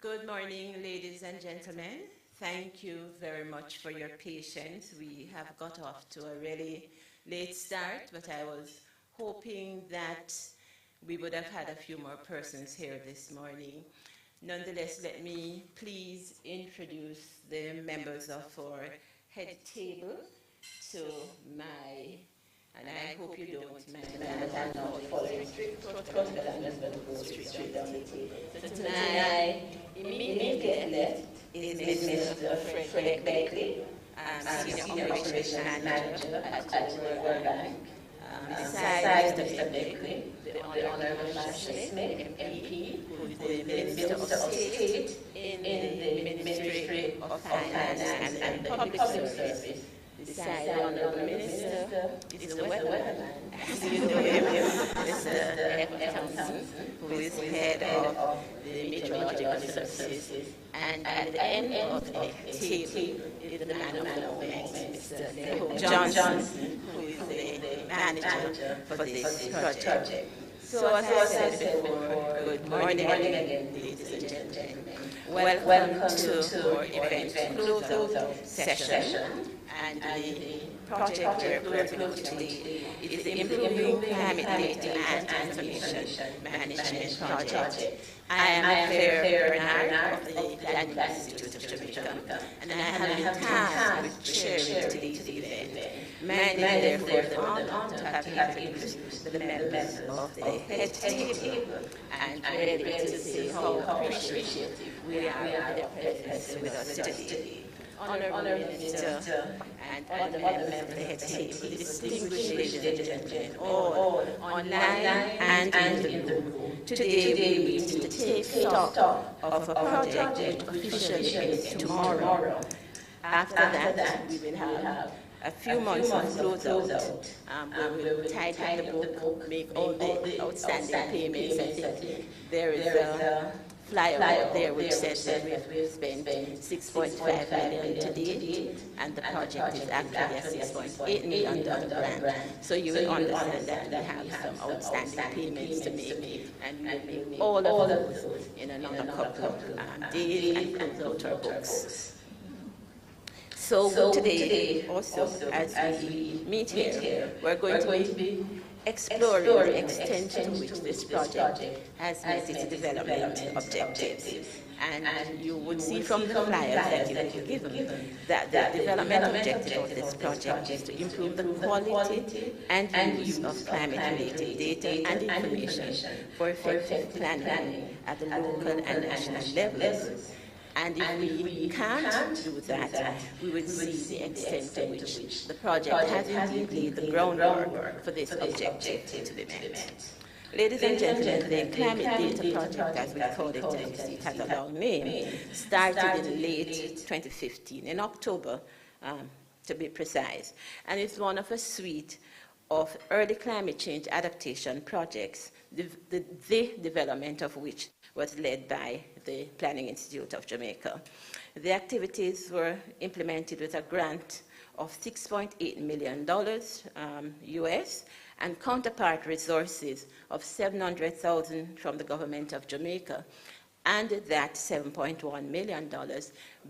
Good morning, ladies and gentlemen. Thank you very much for your patience. We have got off to a really late start, but I was hoping that we would have had a few more persons here this morning. Nonetheless, let me please introduce the members of our head table to my, and I hope you don't mind that I'm not following strict protocol, but I'm just going to go straight down the table. So to my immediate left is Mr. Fred Beckley, Senior Operations Manager at the World Bank. Beside Mr. Beckley, the Honorable Marsha, MP, who is the Minister of State in the Ministry of Finance and Public Service. Beside the Honorable Minister is the weatherman, as you know him, Mr. F. Thompson, who is head of the Meteorological Services. And at the end of the table is the man of the moment, Mr. Johnson, who is the manager for this project. So as I said before, good morning again, ladies and gentlemen. Welcome to our event closeout session. And the project we're closing today is the Improving Climate Data and Information Management Project. I am Claire Bernard of the Planning Institute of Jamaica, and I have been tasked with chairing today's event. Many, therefore, the honor to have introduced the members of the head table and ready to say how appreciative we are of their presence with us today. Honorable Minister and other members of the head table, distinguished ladies and gentlemen, all online and in the room. Today we meet to take stock of a project which officially ends tomorrow. After that, we will have a few months of closeout, where we will tidy up the book, make all the outstanding payments. I think there is a flyer out there which says that we've spent 6.5 million to date, and the project is actually a $6.8 million grant. So you will understand that we have some outstanding payments to make, and we will make all of those in another couple of days and close out our books. So today, also, as we meet here, we're going to be exploring the extent to which this project has met its development objectives. And you would see from the flyers that you were given that the development objective of this project is to improve the quality and use of climate-related data and information for effective planning at the local and national levels. And if we can't do that, we will see the extent to which the project has indeed laid the groundwork for this objective to be met. Ladies and gentlemen, the Climate Data Project, as we call it, it has a long name, started in late 2015, in October, to be precise, and it's one of a suite of early climate change adaptation projects, the development of which was led by the Planning Institute of Jamaica. The activities were implemented with a grant of $6.8 million US and counterpart resources of $700,000 from the government of Jamaica, and that $7.1 million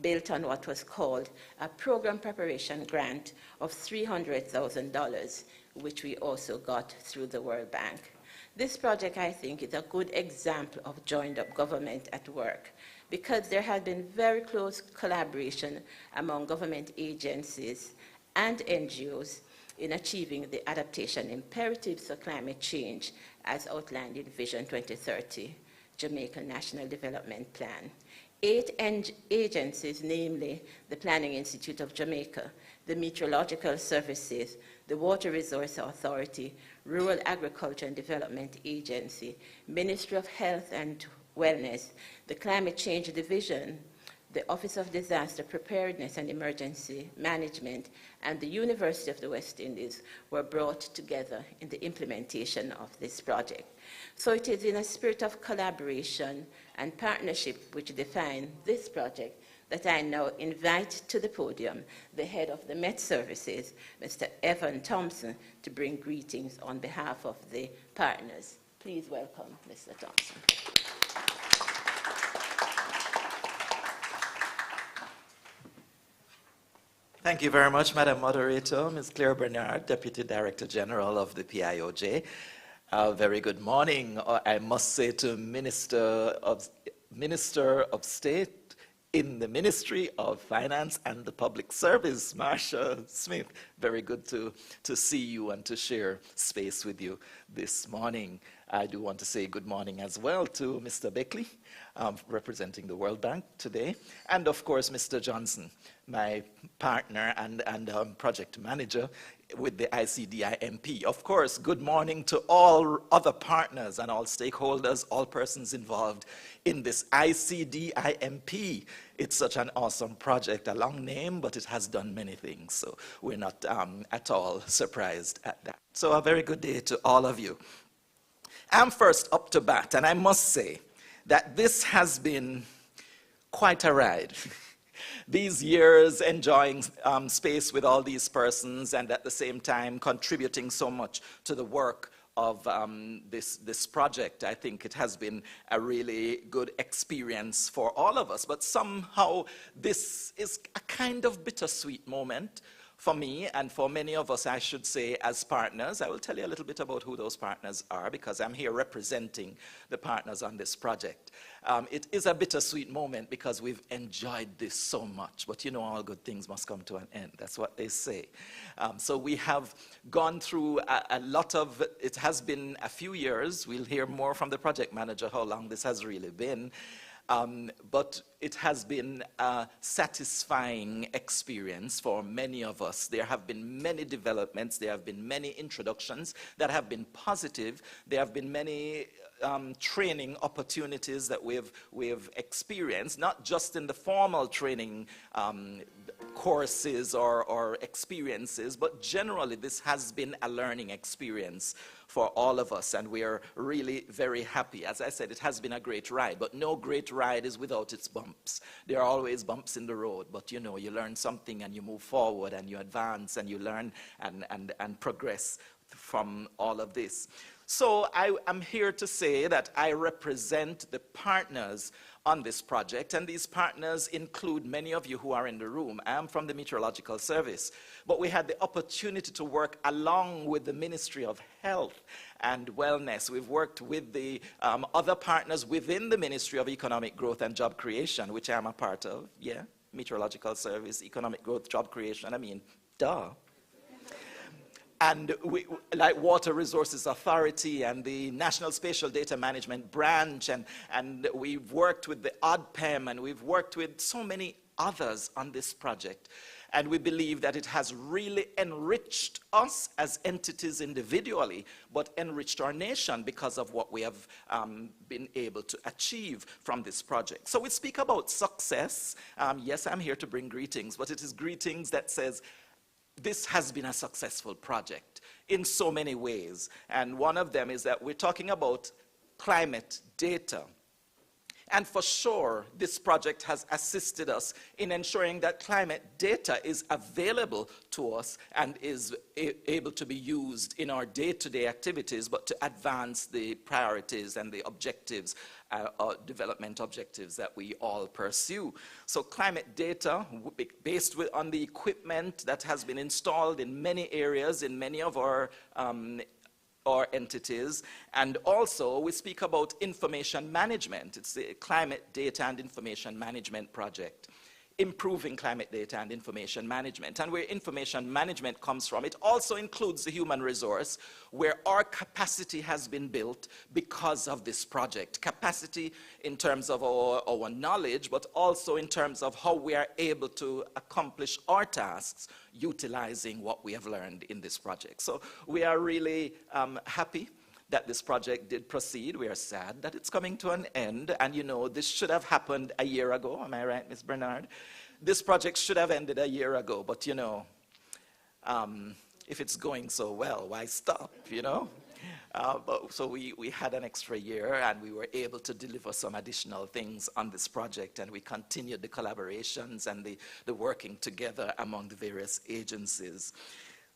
built on what was called a program preparation grant of $300,000, which we also got through the World Bank. This project, I think, is a good example of joined-up government at work, because there has been very close collaboration among government agencies and NGOs in achieving the adaptation imperatives of climate change as outlined in Vision 2030, Jamaica National Development Plan. 8 agencies, namely the Planning Institute of Jamaica, the Meteorological Services, the Water Resource Authority, Rural Agriculture and Development Agency, Ministry of Health and Wellness, the Climate Change Division, the Office of Disaster Preparedness and Emergency Management, and the University of the West Indies were brought together in the implementation of this project. So it is in a spirit of collaboration and partnership which define this project that I now invite to the podium the head of the Met Services, Mr. Evan Thompson, to bring greetings on behalf of the partners. Please welcome Mr. Thompson. Thank you very much, Madam Moderator. Ms. Claire Bernard, Deputy Director General of the PIOJ. Very good morning, I must say, to Minister of State in the Ministry of Finance and the Public Service, Marsha Smith. Very good to see you and to share space with you this morning. I do want to say good morning as well to Mr. Beckley, representing the World Bank today, and of course Mr. Johnson, my partner and project manager with the ICDIMP. Of course, good morning to all other partners and all stakeholders, all persons involved in this ICDIMP. It's such an awesome project, a long name, but it has done many things, so we're not at all surprised at that. So a very good day to all of you. I'm first up to bat, and I must say that this has been quite a ride. These years enjoying space with all these persons and at the same time contributing so much to the work of this project. I think it has been a really good experience for all of us, but somehow this is a kind of bittersweet moment for me and for many of us, I should say, as partners. I will tell you a little bit about who those partners are because I'm here representing the partners on this project. It is a bittersweet moment because we've enjoyed this so much, but you know all good things must come to an end. That's what they say. So we have gone through a lot of, it has been a few years. We'll hear more from the project manager how long this has really been. But it has been a satisfying experience for many of us. There have been many developments, there have been many introductions that have been positive, there have been many training opportunities that we've experienced, not just in the formal training courses or experiences, but generally this has been a learning experience for all of us, and we are really very happy. As I said, it has been a great ride, but no great ride is without its bumps. There are always bumps in the road, but you know, you learn something and you move forward and you advance and you learn and progress from all of this. So I am here to say that I represent the partners on this project, and these partners include many of you who are in the room. I am from the Meteorological Service, but we had the opportunity to work along with the Ministry of Health and Wellness. We've worked with the other partners within the Ministry of Economic Growth and Job Creation, which I'm a part of. Yeah, Meteorological Service, Economic Growth, Job Creation, I mean, duh. And we, like Water Resources Authority and the National Spatial Data Management Branch, and we've worked with the ODPEM, and we've worked with so many others on this project. And we believe that it has really enriched us as entities individually, but enriched our nation because of what we have been able to achieve from this project. So we speak about success. Yes, I'm here to bring greetings, but it is greetings that says, this has been a successful project in so many ways. And one of them is that we're talking about climate data. And for sure, this project has assisted us in ensuring that climate data is available to us and is able to be used in our day-to-day activities, but to advance the priorities and the objectives, development objectives that we all pursue. So climate data, based on the equipment that has been installed in many areas, in many of our entities, and also we speak about information management. It's the Climate Data and Information Management Project, improving climate data and information management. And where information management comes from, it also includes the human resource, where our capacity has been built because of this project. Capacity in terms of our knowledge, but also in terms of how we are able to accomplish our tasks utilizing what we have learned in this project. So we are really happy that this project did proceed. We are sad that it's coming to an end, and you know, this should have happened a year ago. Am I right, Ms. Bernard? This project should have ended a year ago, but you know, if it's going so well, why stop, you know? So we had an extra year, and we were able to deliver some additional things on this project, and we continued the collaborations and the working together among the various agencies.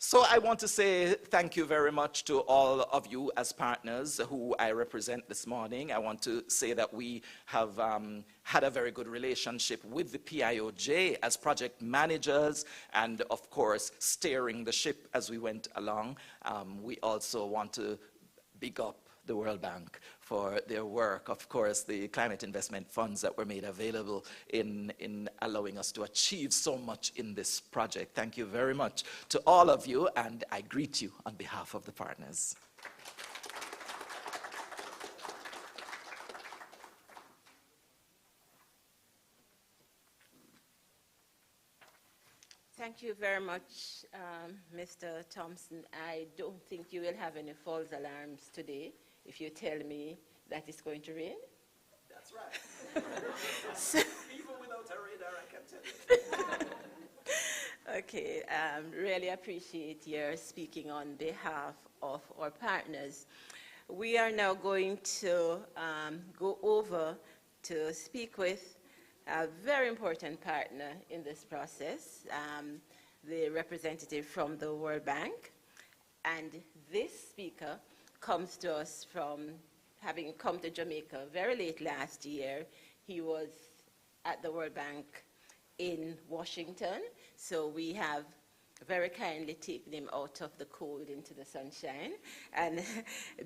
So I want to say thank you very much to all of you as partners who I represent this morning. I want to say that we have had a very good relationship with the PIOJ as project managers and, of course, steering the ship as we went along. We also want to big up the World Bank for their work. Of course, the climate investment funds that were made available in allowing us to achieve so much in this project. Thank you very much to all of you, and I greet you on behalf of the partners. Thank you very much, Mr. Thompson. I don't think you will have any false alarms today if you tell me that it's going to rain. That's right. Even without a radar, I can tell you. Okay, really appreciate your speaking on behalf of our partners. We are now going to go over to speak with a very important partner in this process, the representative from the World Bank. And this speaker comes to us from having come to Jamaica very late last year. He was at the World Bank in Washington, so we have very kindly taken him out of the cold into the sunshine, and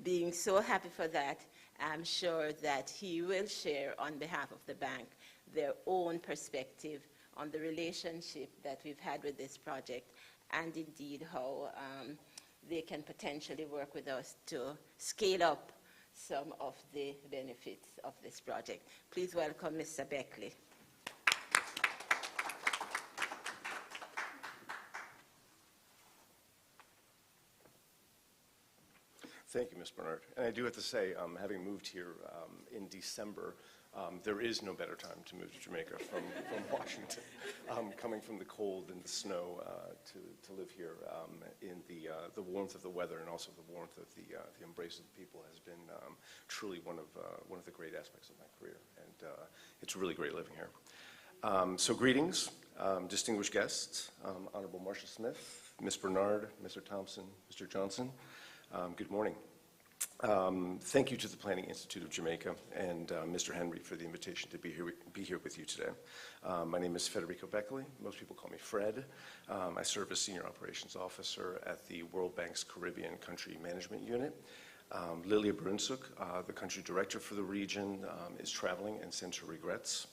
being so happy for that, I'm sure that he will share on behalf of the bank their own perspective on the relationship that we've had with this project, and indeed how they can potentially work with us to scale up some of the benefits of this project. Please welcome Mr. Beckley. Thank you, Ms. Bernard. And I do have to say, having moved here in December, there is no better time to move to Jamaica from Washington. Coming from the cold and the snow to live here in the warmth of the weather and also the warmth of the embrace of the people has been truly one of the great aspects of my career. And it's really great living here. So greetings, distinguished guests, Honorable Marsha Smith, Ms. Bernard, Mr. Thompson, Mr. Johnson. Good morning. Thank you to the Planning Institute of Jamaica and Mr. Henry for the invitation to be here with you today. My name is Federico Beckley. Most people call me Fred. I serve as Senior Operations Officer at the World Bank's Caribbean Country Management Unit. Lilia Burunciuc, the Country Director for the region, is traveling and sends her regrets.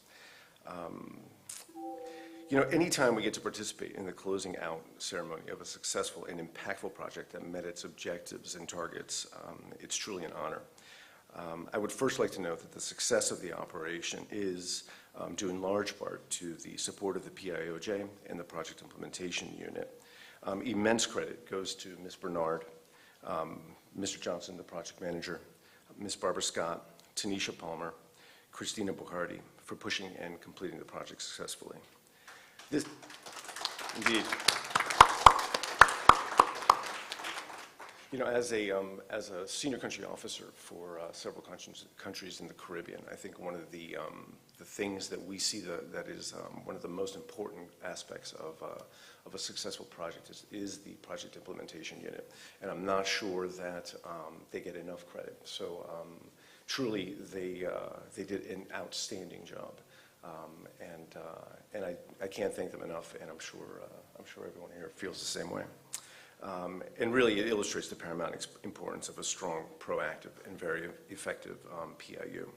You know, anytime we get to participate in the closing out ceremony of a successful and impactful project that met its objectives and targets, it's truly an honor. I would first like to note that the success of the operation is due in large part to the support of the PIOJ and the Project Implementation Unit. Immense credit goes to Ms. Bernard, Mr. Johnson, the project manager, Ms. Barbara Scott, Tanisha Palmer, Christina Bucardi for pushing and completing the project successfully. Indeed. You know, as a senior country officer for several countries in the Caribbean, I think one of the things that we see that is one of the most important aspects of a successful project is the Project Implementation Unit, and I'm not sure that they get enough credit. So truly, they did an outstanding job. And I can't thank them enough, and I'm sure everyone here feels the same way. And really, it illustrates the paramount importance of a strong, proactive, and very effective PIU.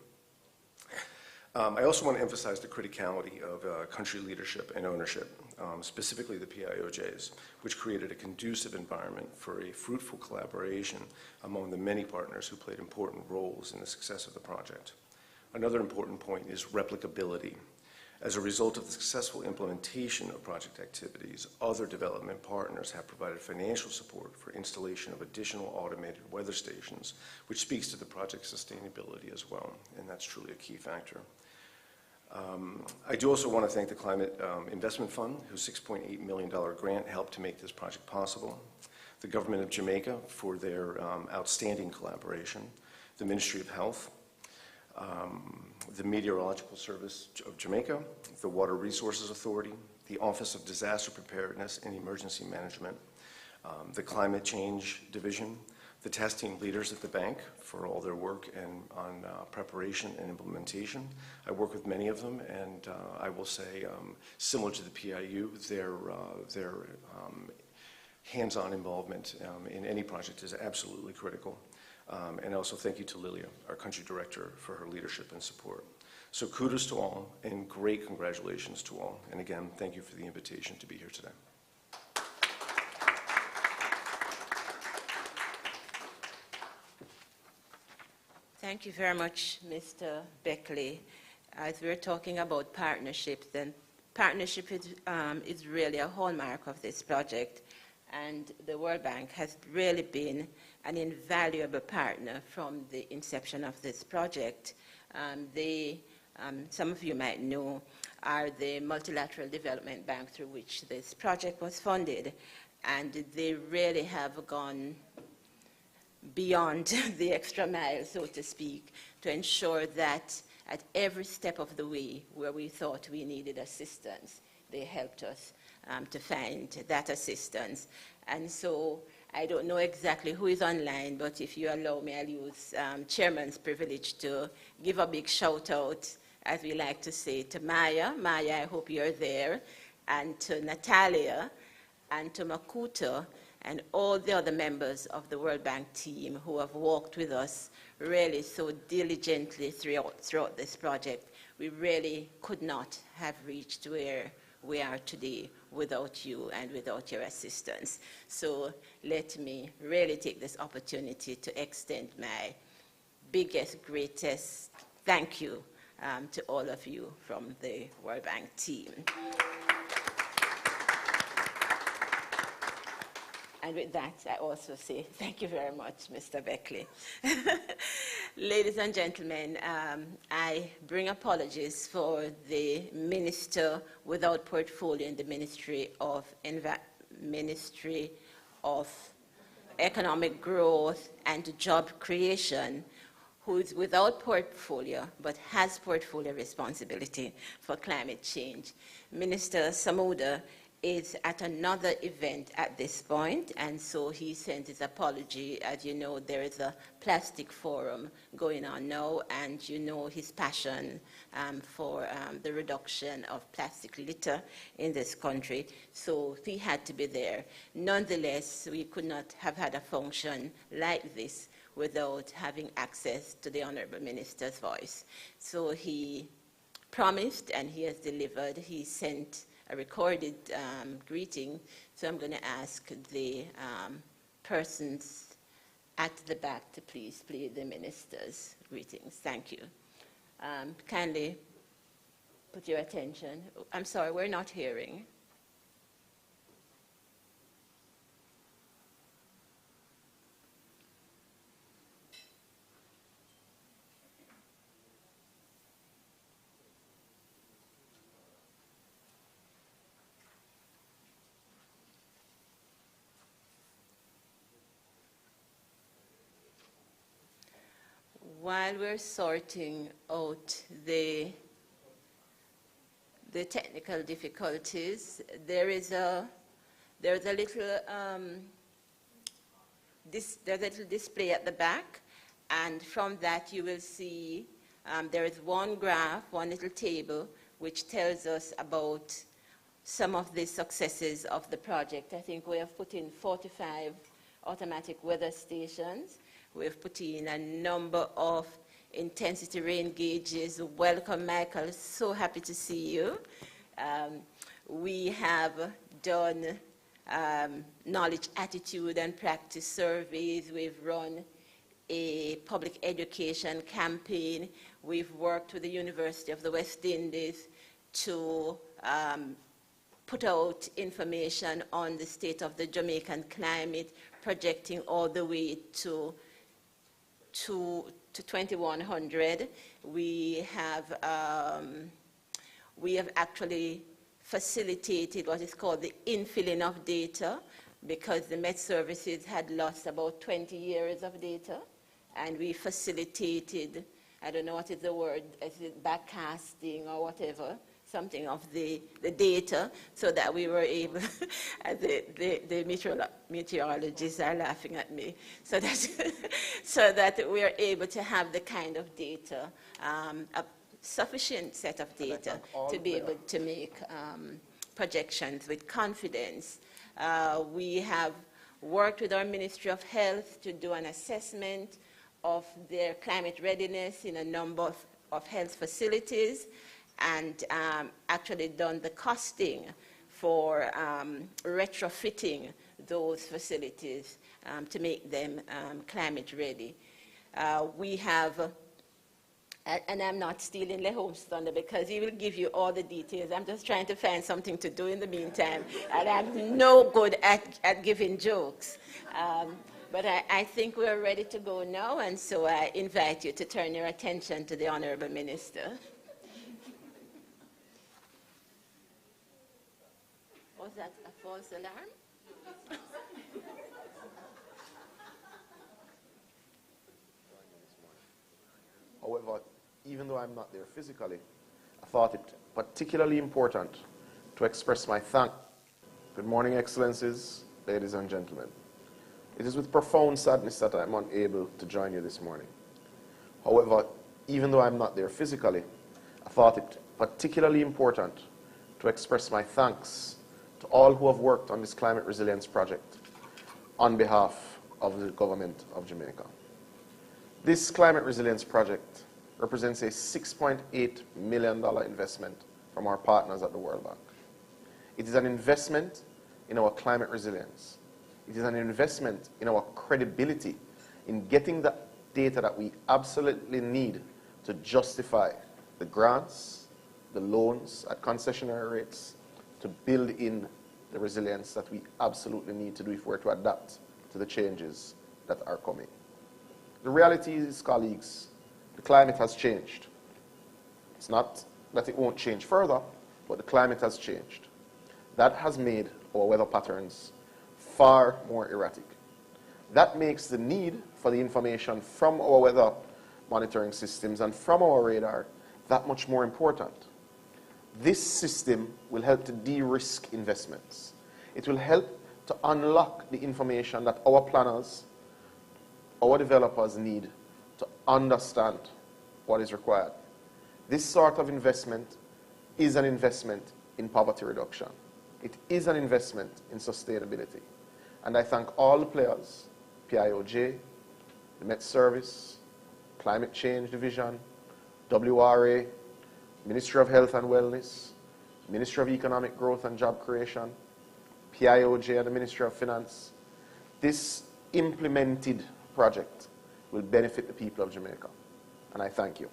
I also want to emphasize the criticality of country leadership and ownership, specifically the PIOJs, which created a conducive environment for a fruitful collaboration among the many partners who played important roles in the success of the project. Another important point is replicability. As a result of the successful implementation of project activities, other development partners have provided financial support for installation of additional automated weather stations, which speaks to the project's sustainability as well, and that's truly a key factor. I do also want to thank the Climate Investment Fund, whose $6.8 million grant helped to make this project possible, the Government of Jamaica for their outstanding collaboration, the Ministry of Health, the Meteorological Service of Jamaica, the Water Resources Authority, the Office of Disaster Preparedness and Emergency Management, the Climate Change Division, the testing leaders at the bank for all their work and on preparation and implementation. I work with many of them, and I will say, similar to the PIU, their hands-on involvement in any project is absolutely critical. And also thank you to Lilia, our country director, for her leadership and support. So kudos to all, and great congratulations to all. And again, thank you for the invitation to be here today. Thank you very much, Mr. Beckley. As we're talking about partnerships, then partnership is really a hallmark of this project, and the World Bank has really been an invaluable partner from the inception of this project. Some of you might know, are the multilateral development bank through which this project was funded, and they really have gone beyond the extra mile, so to speak, to ensure that at every step of the way where we thought we needed assistance, they helped us to find that assistance. And so I don't know exactly who is online, but if you allow me, I'll use chairman's privilege to give a big shout out, as we like to say, to Maya. Maya, I hope you're there, and to Natalia, and to Makuto, and all the other members of the World Bank team who have worked with us really so diligently throughout this project. We really could not have reached where we are today without you and without your assistance. So let me really take this opportunity to extend my biggest, greatest thank you to all of you from the World Bank team. And with that, I also say thank you very much, Mr. Beckley. Ladies and gentlemen, I bring apologies for the minister without portfolio in the Ministry of Economic Growth and Job Creation, who is without portfolio but has portfolio responsibility for climate change. Minister Samuda is at another event at this point, and so he sent his apology. As you know, there is a plastic forum going on now, and you know his passion for the reduction of plastic litter in this country, so he had to be there. Nonetheless, we could not have had a function like this without having access to the Honorable Minister's voice. So he promised, and he has delivered. He sent a recorded greeting, so I'm going to ask the persons at the back to please play the minister's greetings. Thank you. Kindly put your attention. I'm sorry, we're not hearing. While we're sorting out the technical difficulties, there's a little display at the back, and from that you will see there is one graph, one little table, which tells us about some of the successes of the project. I think we have put in 45 automatic weather stations. We've put in a number of intensity rain gauges. Welcome, Michael. So happy to see you. We have done knowledge, attitude, and practice surveys. We've run a public education campaign. We've worked with the University of the West Indies to put out information on the state of the Jamaican climate, projecting all the way to 2100. We have actually facilitated what is called the infilling of data, because the Met Services had lost about 20 years of data, and we facilitated, I don't know what is the word, is it backcasting or whatever, something of the data so that we were able, the meteorologists are laughing at me, so that, so that we are able to have the kind of data, a sufficient set of data to be able to make projections with confidence. We have worked with our Ministry of Health to do an assessment of their climate readiness in a number of health facilities, and actually done the costing for retrofitting those facilities to make them climate ready. We have, and I'm not stealing Lehome's thunder because he will give you all the details. I'm just trying to find something to do in the meantime, and I'm no good at giving jokes. But I think we're ready to go now, and so I invite you to turn your attention to the Honorable Minister. Was that a false alarm? However, even though I'm not there physically, I thought it particularly important to express my thanks. Good morning, Excellencies, ladies and gentlemen. It is with profound sadness that I'm unable to join you this morning. However, even though I'm not there physically, I thought it particularly important to express my thanks to all who have worked on this climate resilience project on behalf of the government of Jamaica. This climate resilience project represents a $6.8 million investment from our partners at the World Bank. It is an investment in our climate resilience. It is an investment in our credibility in getting the data that we absolutely need to justify the grants, the loans at concessionary rates, to build in the resilience that we absolutely need to do if we're to adapt to the changes that are coming. The reality is, colleagues, the climate has changed. It's not that it won't change further, but the climate has changed. That has made our weather patterns far more erratic. That makes the need for the information from our weather monitoring systems and from our radar that much more important. This system will help to de-risk investments. It will help to unlock the information that our planners, our developers need to understand what is required. This sort of investment is an investment in poverty reduction. It is an investment in sustainability. And I thank all the players, PIOJ, the Met Service, Climate Change Division, WRA, Ministry of Health and Wellness, Ministry of Economic Growth and Job Creation, PIOJ and the Ministry of Finance. This implemented project will benefit the people of Jamaica. And I thank you.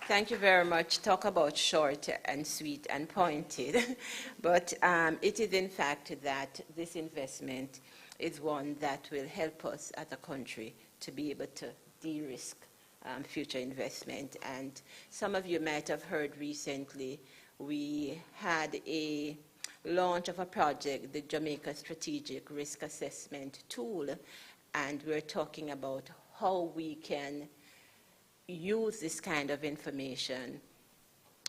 Thank you very much. Talk about short and sweet and pointed. But it is in fact that this investment is one that will help us as a country to be able to de-risk future investment. And some of you might have heard recently, we had a launch of a project, the Jamaica Strategic Risk Assessment Tool, and we're talking about how we can use this kind of information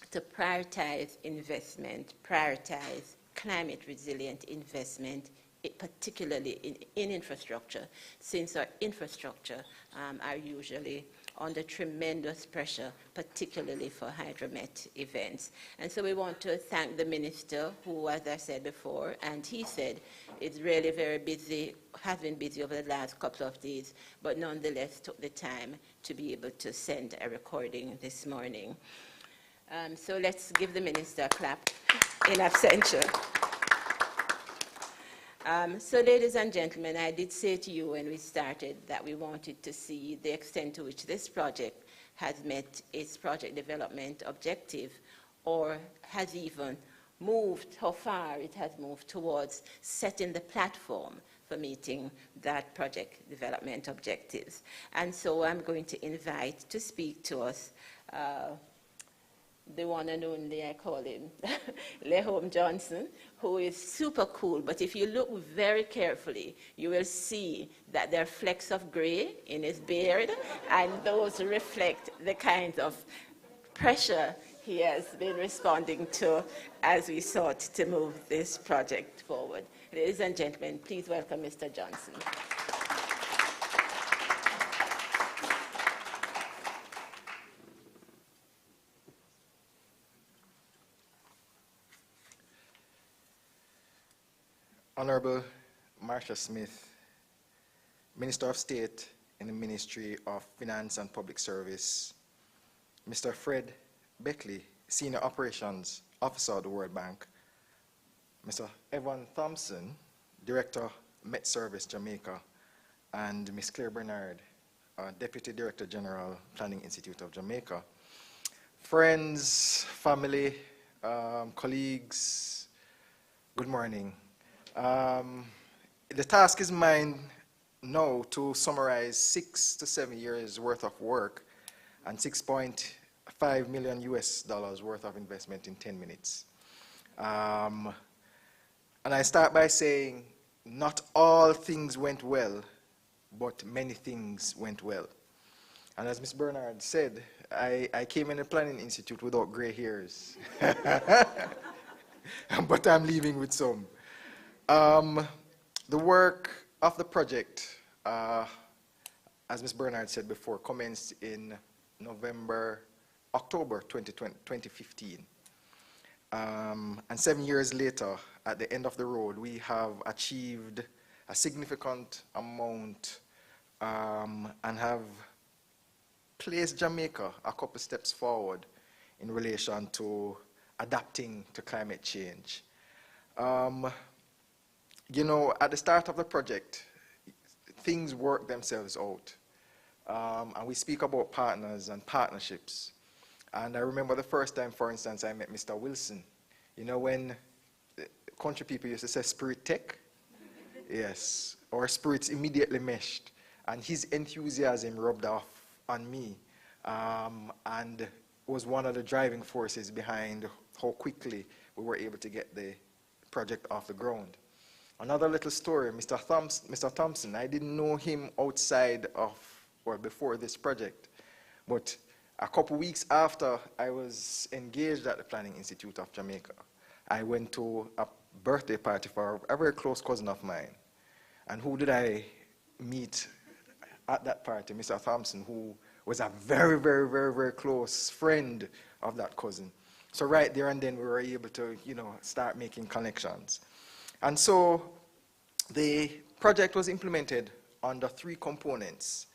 to prioritize investment, prioritize climate resilient investment, particularly in infrastructure, since our infrastructure are usually under tremendous pressure, particularly for hydromet events. And so we want to thank the minister who, as I said before, and he said, is really very busy, has been busy over the last couple of days, but nonetheless took the time to be able to send a recording this morning. So let's give the minister a clap in absentia. So ladies and gentlemen, I did say to you when we started that we wanted to see the extent to which this project has met its project development objective, or has even moved, how far it has moved towards setting the platform for meeting that project development objectives. And so I'm going to invite to speak to us the one and only, I call him, Lehome Johnson, who is super cool. But if you look very carefully, you will see that there are flecks of gray in his beard, and those reflect the kind of pressure he has been responding to as we sought to move this project forward. Ladies and gentlemen, please welcome Mr. Johnson. Honorable Marsha Smith, Minister of State in the Ministry of Finance and Public Service, Mr. Fred Beckley, Senior Operations Officer of the World Bank, Mr. Evan Thompson, Director, Met Service Jamaica, and Ms. Claire Bernard, Deputy Director General, Planning Institute of Jamaica. Friends, family, colleagues, good morning. The task is mine now to summarize 6 to 7 years worth of work and $6.5 million worth of investment in 10 minutes. And I start by saying not all things went well, but many things went well. And as Ms. Bernard said, I came in the Planning Institute without gray hairs. But I'm leaving with some. The work of the project, as Ms. Bernard said before, commenced in October 2015. And 7 years later, at the end of the road, we have achieved a significant amount and have placed Jamaica a couple steps forward in relation to adapting to climate change. You know, at the start of the project, things work themselves out. And we speak about partners and partnerships. And I remember the first time, for instance, I met Mr. Wilson. You know, when country people used to say spirit tech? Yes, our spirits immediately meshed. And his enthusiasm rubbed off on me. And was one of the driving forces behind how quickly we were able to get the project off the ground. Another little story, Mr. Thompson, I didn't know him outside of or before this project, but a couple weeks after I was engaged at the Planning Institute of Jamaica, I went to a birthday party for a very close cousin of mine. And who did I meet at that party? Mr. Thompson, who was a very, very, very, very close friend of that cousin. So right there and then we were able to, you know, start making connections. And so the project was implemented under 3 components.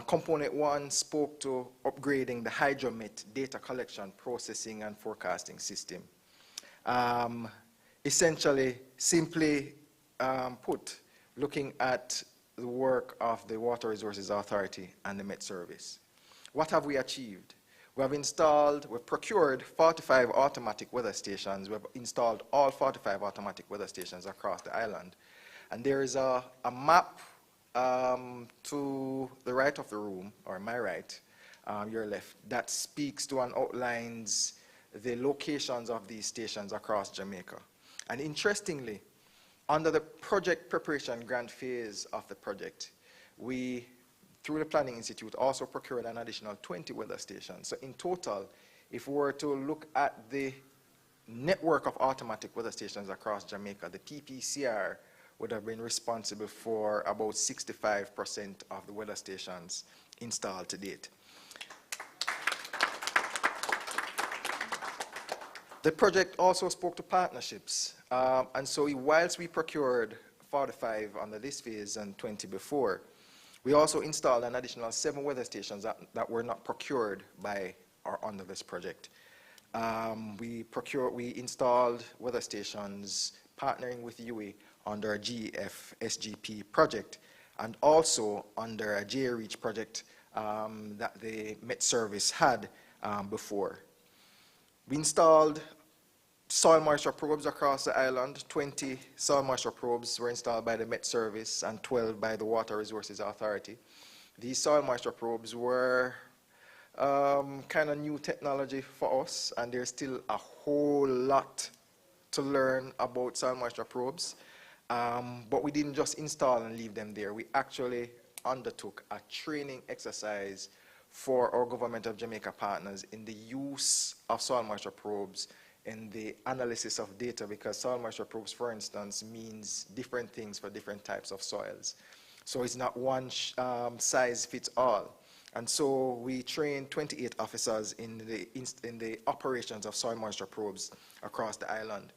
Component 1 spoke to upgrading the Hydromet data collection, processing, and forecasting system. Essentially, simply put, looking at the work of the Water Resources Authority and the Met Service. What have we achieved? We've procured 45 automatic weather stations. We've installed all 45 automatic weather stations across the island. And there is a map to the right of the room, or my right, your left, that speaks to and outlines the locations of these stations across Jamaica. And interestingly, under the project preparation grant phase of the project, we, through the Planning Institute, also procured an additional 20 weather stations. So in total, if we were to look at the network of automatic weather stations across Jamaica, the PPCR would have been responsible for about 65% of the weather stations installed to date. The project also spoke to partnerships. And so whilst we procured 45 under this phase and 20 before, we also installed an additional 7 weather stations that were not procured by or under this project. We installed weather stations partnering with UA under a GEF SGP project and also under a J-Reach project that the Met Service had before. We installed soil moisture probes across the island. 20 soil moisture probes were installed by the Met Service and 12 by the Water Resources Authority. These soil moisture probes were kind kind of new technology for us, and there's still a whole lot to learn about soil moisture probes. But we didn't just install and leave them there. We actually undertook a training exercise for our Government of Jamaica partners in the use of soil moisture probes in the analysis of data, because soil moisture probes, for instance, means different things for different types of soils. So it's not one size fits all. And so we trained 28 officers in the operations of soil moisture probes across the island.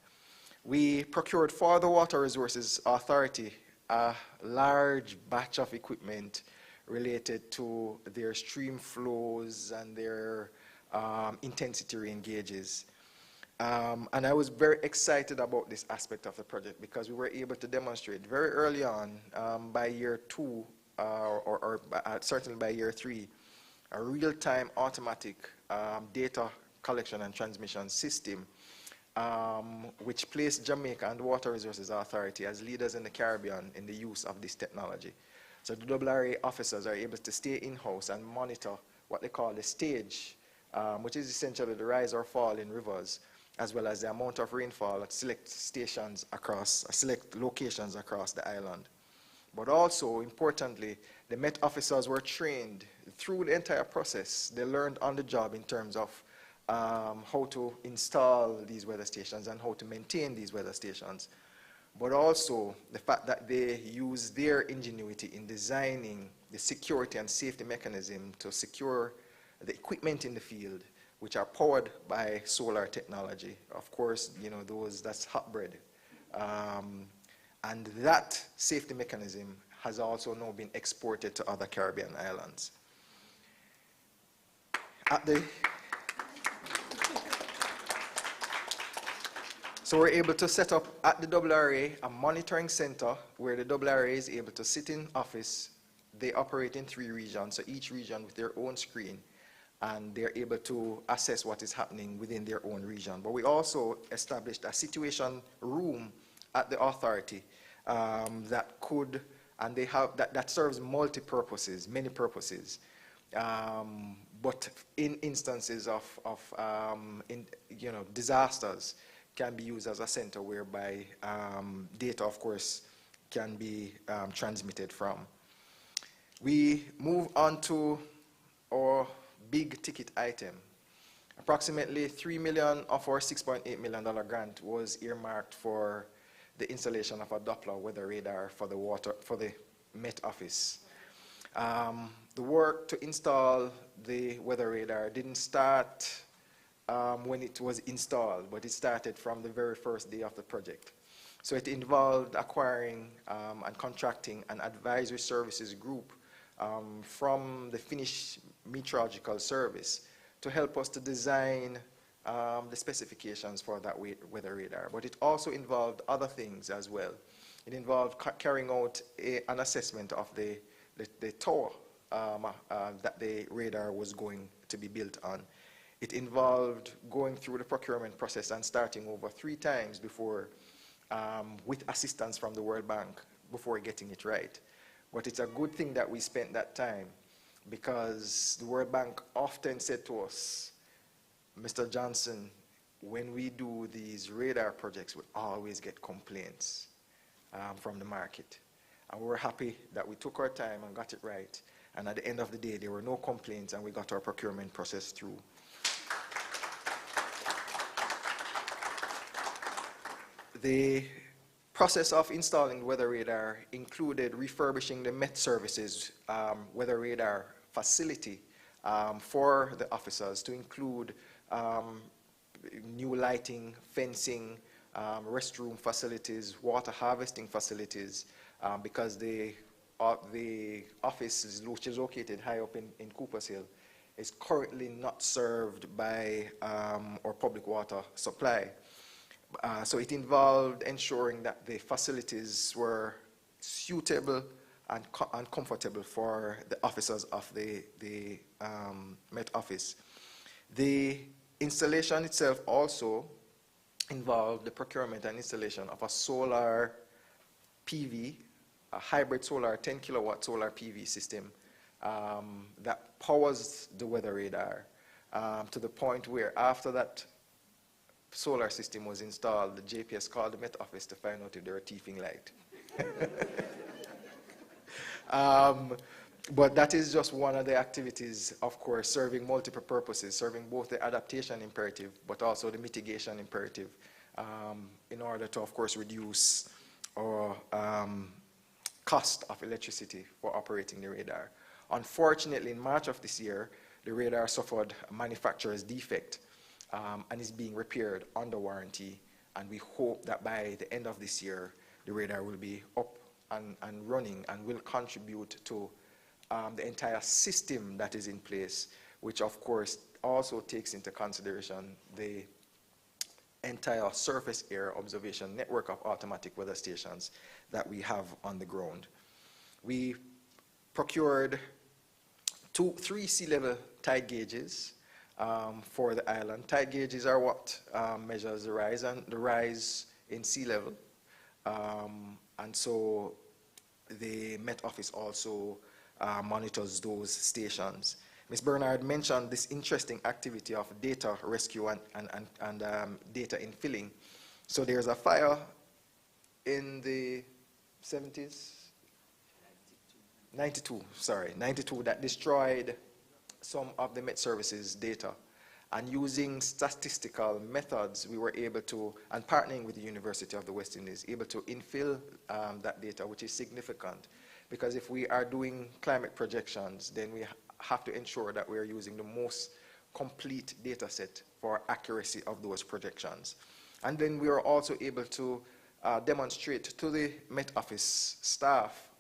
We procured for the Water Resources Authority a large batch of equipment related to their stream flows and their intensity rain gauges. And I was very excited about this aspect of the project because we were able to demonstrate very early on, by year 2, or certainly by year 3, a real-time automatic data collection and transmission system, which placed Jamaica and the Water Resources Authority as leaders in the Caribbean in the use of this technology. So the RRA officers are able to stay in-house and monitor what they call the stage, which is essentially the rise or fall in rivers, as well as the amount of rainfall at select locations across the island. But also, importantly, the Met officers were trained through the entire process. They learned on the job in terms of how to install these weather stations and how to maintain these weather stations. But also the fact that they use their ingenuity in designing the security and safety mechanism to secure the equipment in the field, which are powered by solar technology. Of course, you know, that's hot bread. And that safety mechanism has also now been exported to other Caribbean islands. So we're able to set up at the RRA a monitoring center where the RRA is able to sit in office. They operate in 3 regions, so each region with their own screen, and they're able to assess what is happening within their own region. But we also established a situation room at the authority that serves multi-purposes, many purposes. But in instances of disasters, can be used as a center whereby data, of course, can be transmitted from. We move on to our big ticket item. Approximately $3 million of our $6.8 million grant was earmarked for the installation of a Doppler weather radar for the Met Office. The work to install the weather radar didn't start when it was installed, but it started from the very first day of the project. So it involved acquiring and contracting an advisory services group from the Finnish Meteorological Service to help us to design the specifications for that weather radar. But it also involved other things as well. It involved carrying out an assessment of the tower that the radar was going to be built on. It involved going through the procurement process and starting over 3 times before, with assistance from the World Bank, before getting it right. But it's a good thing that we spent that time, because the World Bank often said to us, Mr. Johnson, when we do these radar projects, we always get complaints from the market. And we were happy that we took our time and got it right. And at the end of the day, there were no complaints, and we got our procurement process through. The process of installing the weather radar included refurbishing the Met Services weather radar facility for the officers, to include new lighting, fencing, restroom facilities, water harvesting facilities, because the office, which is located high up in Coopers Hill, is currently not served by our public water supply. So it involved ensuring that the facilities were suitable and comfortable for the officers of the Met Office. The installation itself also involved the procurement and installation of a solar PV, a hybrid solar 10 kilowatt solar PV system that powers the weather radar. to the point where after that solar system was installed, the JPS called the Met Office to find out if they were thieving light. But that is just one of the activities, of course, serving multiple purposes, serving both the adaptation imperative, but also the mitigation imperative, in order to, of course, reduce our cost of electricity for operating the radar. Unfortunately, in March of this year, the radar suffered a manufacturer's defect and is being repaired under warranty, and we hope that by the end of this year, the radar will be up and running and will contribute to the entire system that is in place, which of course also takes into consideration the entire surface air observation network of automatic weather stations that we have on the ground. We procured 3 sea level tide gauges for the island. Tide gauges are what measures the rise in sea level, and so the Met Office also monitors those stations. Ms. Bernard mentioned this interesting activity of data rescue and data infilling. So there's a fire in the 70s? 92, that destroyed some of the Met Services data. And using statistical methods, we were able to, and partnering with the University of the West Indies, able to infill that data, which is significant. Because if we are doing climate projections, then we have to ensure that we are using the most complete data set for accuracy of those projections. And then we are also able to demonstrate to the Met Office staff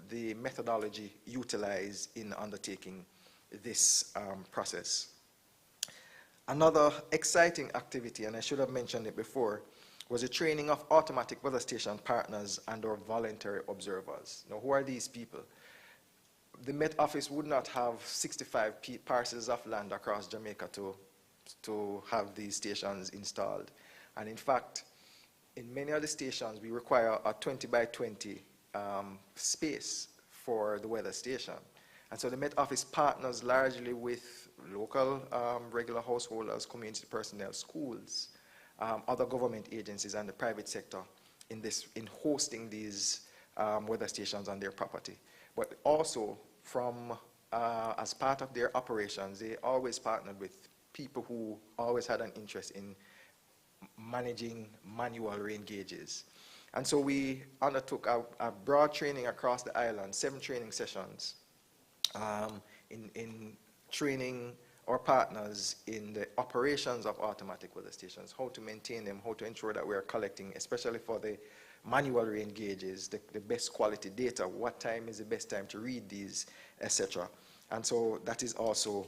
the methodology utilized in undertaking this process. Another exciting activity, and I should have mentioned it before, was the training of automatic weather station partners and or voluntary observers. Now, who are these people? The Met Office would not have 65 parcels of land across Jamaica to have these stations installed. And in fact, in many of the stations, we require a 20 by 20 space for the weather station. And so the Met Office partners largely with local regular householders, community personnel, schools, other government agencies and the private sector in hosting these weather stations on their property. But also from, as part of their operations, they always partnered with people who always had an interest in managing manual rain gauges. And so we undertook a broad training across the island, 7 training sessions, in training our partners in the operations of automatic weather stations, how to maintain them, how to ensure that we are collecting, especially for the manual rain gauges, the best quality data, what time is the best time to read these, etc. And so that is also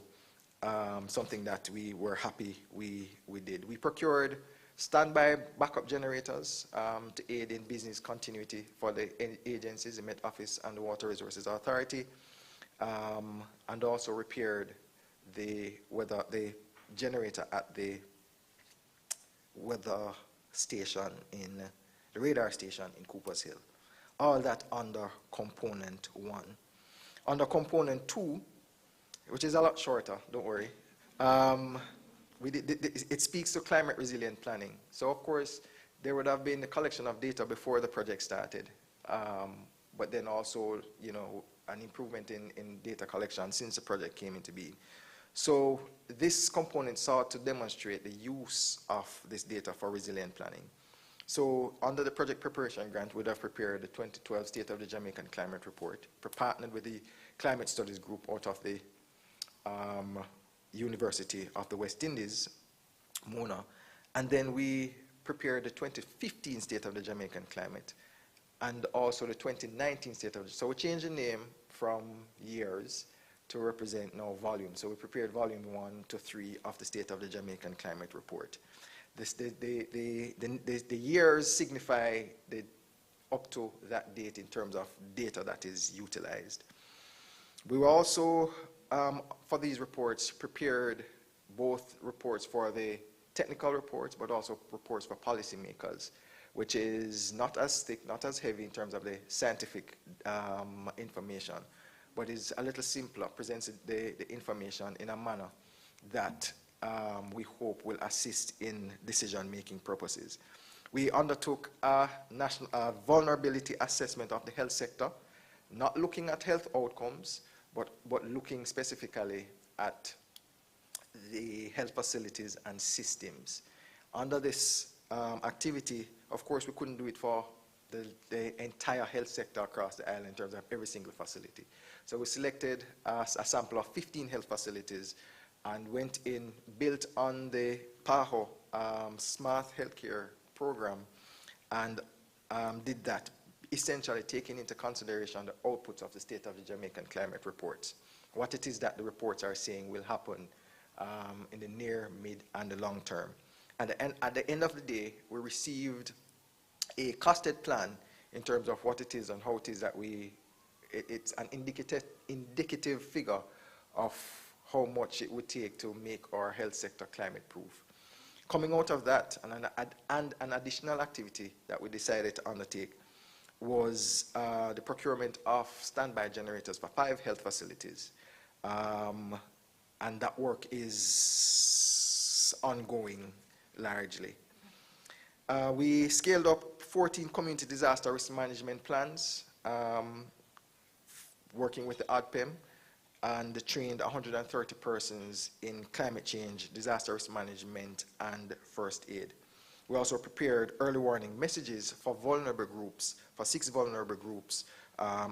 something that we were happy we did. We procured standby backup generators to aid in business continuity for the agencies, the Met Office and the Water Resources Authority, and also repaired the generator at the weather station the radar station in Cooper's Hill. All that under component 1. Under component 2, which is a lot shorter, don't worry, it speaks to climate resilient planning. So of course, there would have been the collection of data before the project started, but then also, an improvement in data collection since the project came into being. So this component sought to demonstrate the use of this data for resilient planning. So under the project preparation grant, we would have prepared the 2012 State of the Jamaican Climate Report, partnered with the Climate Studies Group out of the University of the West Indies, MONA, and then we prepared the 2015 State of the Jamaican Climate, and also the 2019 State of the, so we changed the name from years to represent now volume. So we prepared volume 1 to 3 of the State of the Jamaican Climate Report. The years signify up to that date in terms of data that is utilized. We were also, for these reports, prepared both reports for the technical reports, but also reports for policymakers, which is not as thick, not as heavy in terms of the scientific information, but is a little simpler, presents the information in a manner that we hope will assist in decision-making purposes. We undertook a national vulnerability assessment of the health sector, not looking at health outcomes, but looking specifically at the health facilities and systems. Under this activity, of course, we couldn't do it for the entire health sector across the island in terms of every single facility. So we selected a sample of 15 health facilities and went in, built on the PAHO Smart Healthcare Program, and did that, essentially taking into consideration the outputs of the State of the Jamaican Climate Reports, what it is that the reports are saying will happen in the near, mid, and the long term. And at the end of the day, we received a costed plan in terms of what it is and how it is that it's an indicative figure of how much it would take to make our health sector climate proof. Coming out of that, and an additional activity that we decided to undertake was the procurement of standby generators for 5 health facilities. And that work is ongoing largely. We scaled up 14 community disaster risk management plans, working with the ICDIMP, and trained 130 persons in climate change, disaster risk management, and first aid. We also prepared early warning messages for vulnerable groups, for 6 vulnerable groups,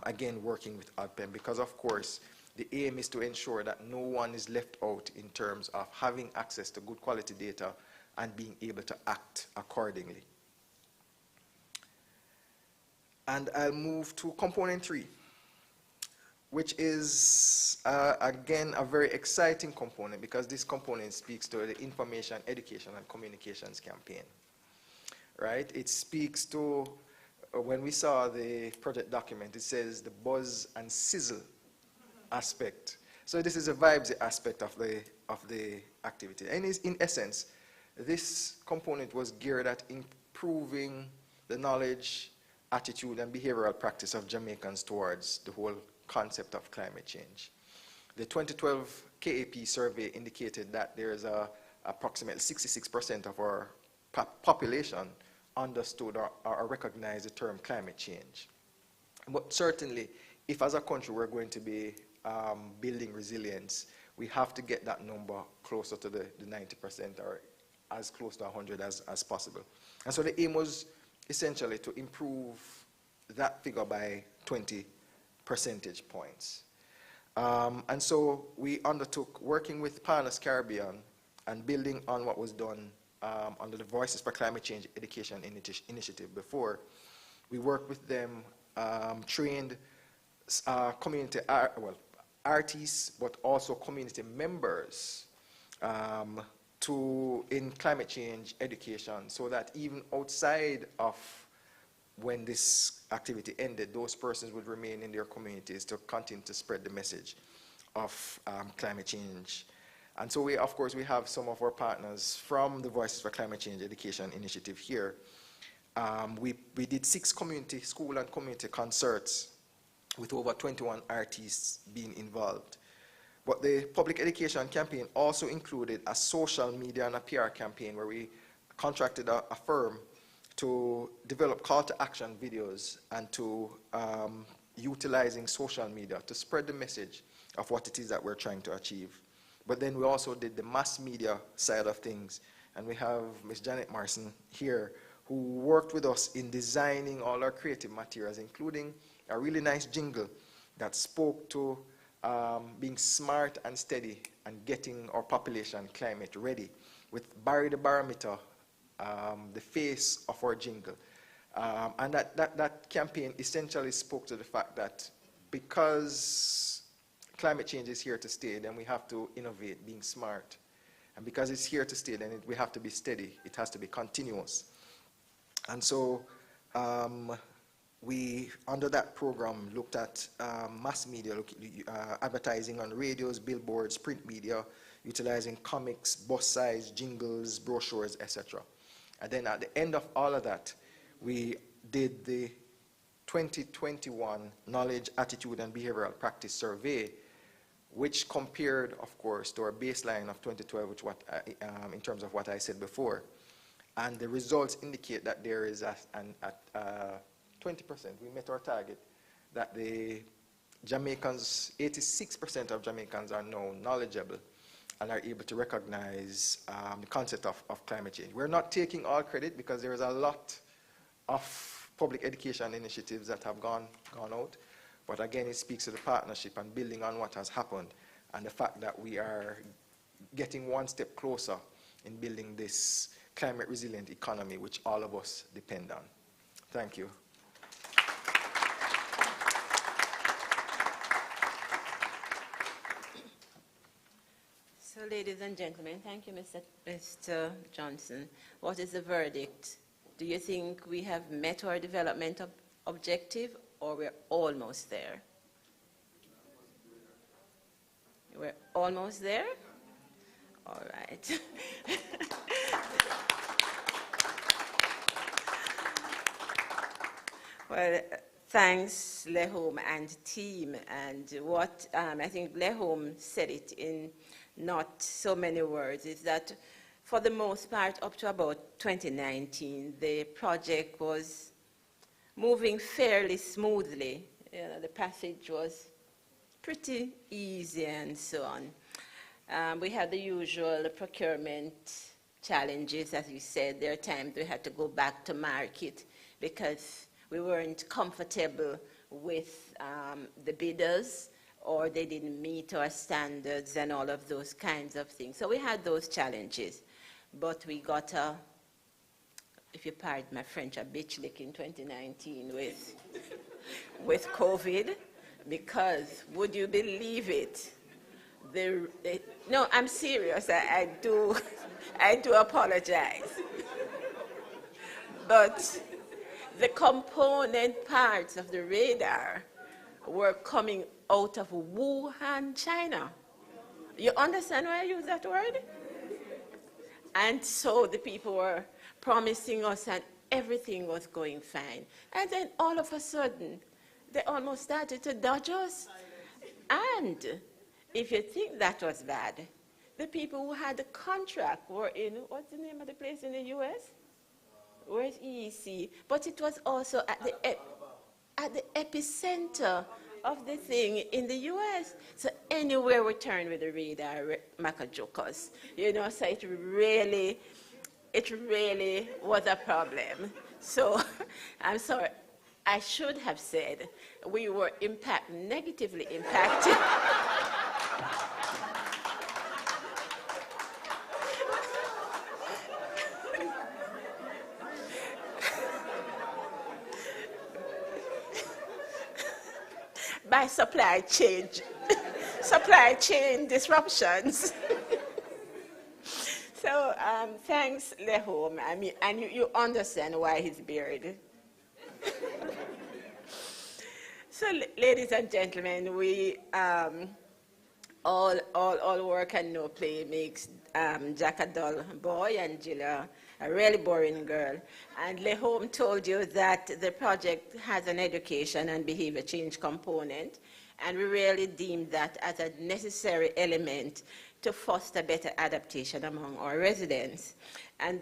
again working with ICDIMP, because of course the aim is to ensure that no one is left out in terms of having access to good quality data and being able to act accordingly. And I'll move to component 3, which is, again, a very exciting component, because this component speaks to the information, education, and communications campaign, right? It speaks to, when we saw the project document, it says the buzz and sizzle aspect. So this is a vibes aspect of the activity. And in essence, this component was geared at improving the knowledge, attitude, and behavioral practice of Jamaicans towards the whole concept of climate change. The 2012 KAP survey indicated that there is approximately 66% of our population understood or recognized the term climate change. But certainly, if as a country we're going to be building resilience, we have to get that number closer to the 90%, or as close to 100 as possible. And so the aim was essentially to improve that figure by 20 percentage points. And so we undertook, working with Partners Caribbean and building on what was done under the Voices for Climate Change Education Initiative before, we worked with them, trained community artists, but also community members in climate change education, so that even outside of when this activity ended, those persons would remain in their communities to continue to spread the message of climate change. And so we, of course, we have some of our partners from the Voices for Climate Change Education Initiative here. We did 6 community, school and community concerts with over 21 artists being involved. But the public education campaign also included a social media and a PR campaign where we contracted a firm to develop call to action videos and to utilizing social media to spread the message of what it is that we're trying to achieve. But then we also did the mass media side of things, and we have Ms. Janet Marsha here, who worked with us in designing all our creative materials, including a really nice jingle that spoke to being smart and steady and getting our population climate ready, with Barry the Barometer, the face of our jingle. And that campaign essentially spoke to the fact that because climate change is here to stay, then we have to innovate, being smart. And because it's here to stay, then we have to be steady. It has to be continuous. And so we, under that program, looked at mass media, advertising on radios, billboards, print media, utilizing comics, bus size, jingles, brochures, etc. And then at the end of all of that, we did the 2021 Knowledge, Attitude, and Behavioral Practice Survey, which compared, of course, to our baseline of 2012, which in terms of what I said before. And the results indicate that there is at 20%, we met our target, that the Jamaicans, 86% of Jamaicans are now knowledgeable and are able to recognize the concept of climate change. We're not taking all credit because there is a lot of public education initiatives that have gone out. But again, it speaks to the partnership and building on what has happened and the fact that we are getting one step closer in building this climate resilient economy which all of us depend on. Thank you. So, ladies and gentlemen, thank you, Mr. Johnson. What is the verdict? Do you think we have met our development objective, or we're almost there? We're almost there? All right. Well, thanks, Lehome and team. And what I think Lehome said it in not so many words is that for the most part, up to about 2019, the project was moving fairly smoothly. You know, the passage was pretty easy and so on. We had the usual procurement challenges, as you said. There are times we had to go back to market because we weren't comfortable with the bidders, or they didn't meet our standards and all of those kinds of things. So we had those challenges. But we got a, if you pardon my French, a bitch lick in 2019 with COVID, because would you believe it? No, I'm serious. I do apologize. But the component parts of the radar were coming out of Wuhan, China. You understand why I use that word? And so the people were promising us and everything was going fine. And then all of a sudden, they almost started to dodge us. And if you think that was bad, the people who had the contract were in, what's the name of the place in the U.S.? Where's EEC? But it was also at the epicenter of the thing in the U.S. So anywhere we turn with the radar, Macajokos, you know, so it really was a problem. So I'm sorry, I should have said we were negatively impacted. By supply chain disruptions. So thanks, Lehome. I mean, and you understand why he's buried. So, ladies and gentlemen, we all work and no play makes Jack a dull boy and Gilla a really boring girl. And Lehome told you that the project has an education and behavior change component, and we really deemed that as a necessary element to foster better adaptation among our residents. And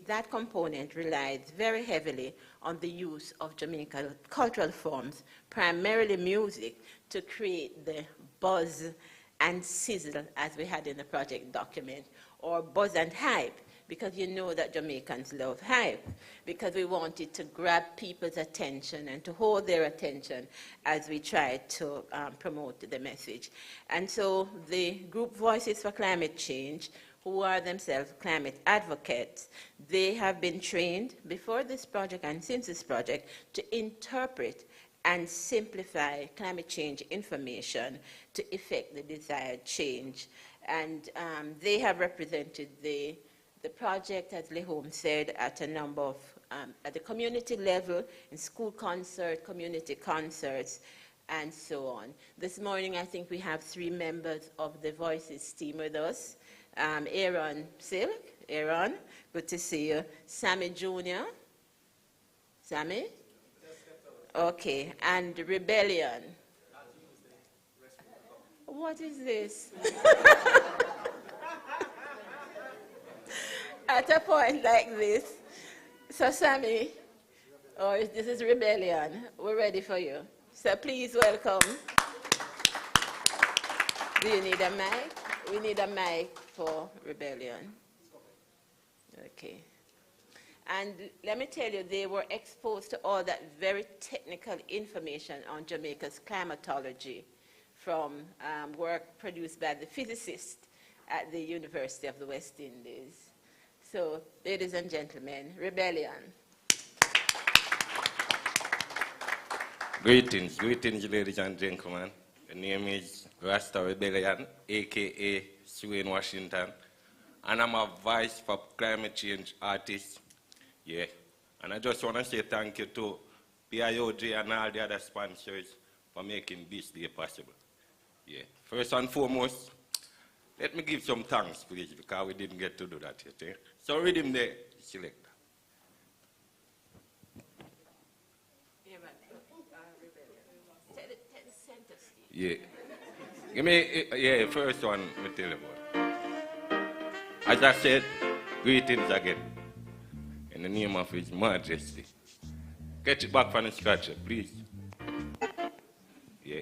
that component relies very heavily on the use of Jamaican cultural forms, primarily music, to create the buzz and sizzle, as we had in the project document, or buzz and hype, because you know that Jamaicans love hype, because we wanted to grab people's attention and to hold their attention as we try to promote the message. And so the group Voices for Climate Change, who are themselves climate advocates, they have been trained before this project and since this project to interpret and simplify climate change information to effect the desired change. And they have represented the project, as Lehome said, at a number of, at the community level, in school concerts, community concerts, and so on. This morning, I think we have 3 members of the Voices team with us. Aaron Silk, Aaron, good to see you. Sammy Jr., Sammy? Okay, and Rebellion. What is this? At a point like this, so Sammy, or this is rebellion, we're ready for you. So please welcome. Do you need a mic? We need a mic for rebellion. Okay. And let me tell you, they were exposed to all that very technical information on Jamaica's climatology from work produced by the physicist at the University of the West Indies. So, ladies and gentlemen, rebellion. Greetings, ladies and gentlemen. The name is Rasta Rebellion, aka Swain Washington, and I'm a voice for climate change artist. Yeah, and I just want to say thank you to PIOJ and all the other sponsors for making this day possible. Yeah, first and foremost, let me give some thanks, please, because we didn't get to do that yet. Eh? So read him there, selector. Yeah. Give me, yeah, first one, let me tell you about. As I said, greetings again. In the name of His Majesty. Get it back from the scratcher, please. Yeah.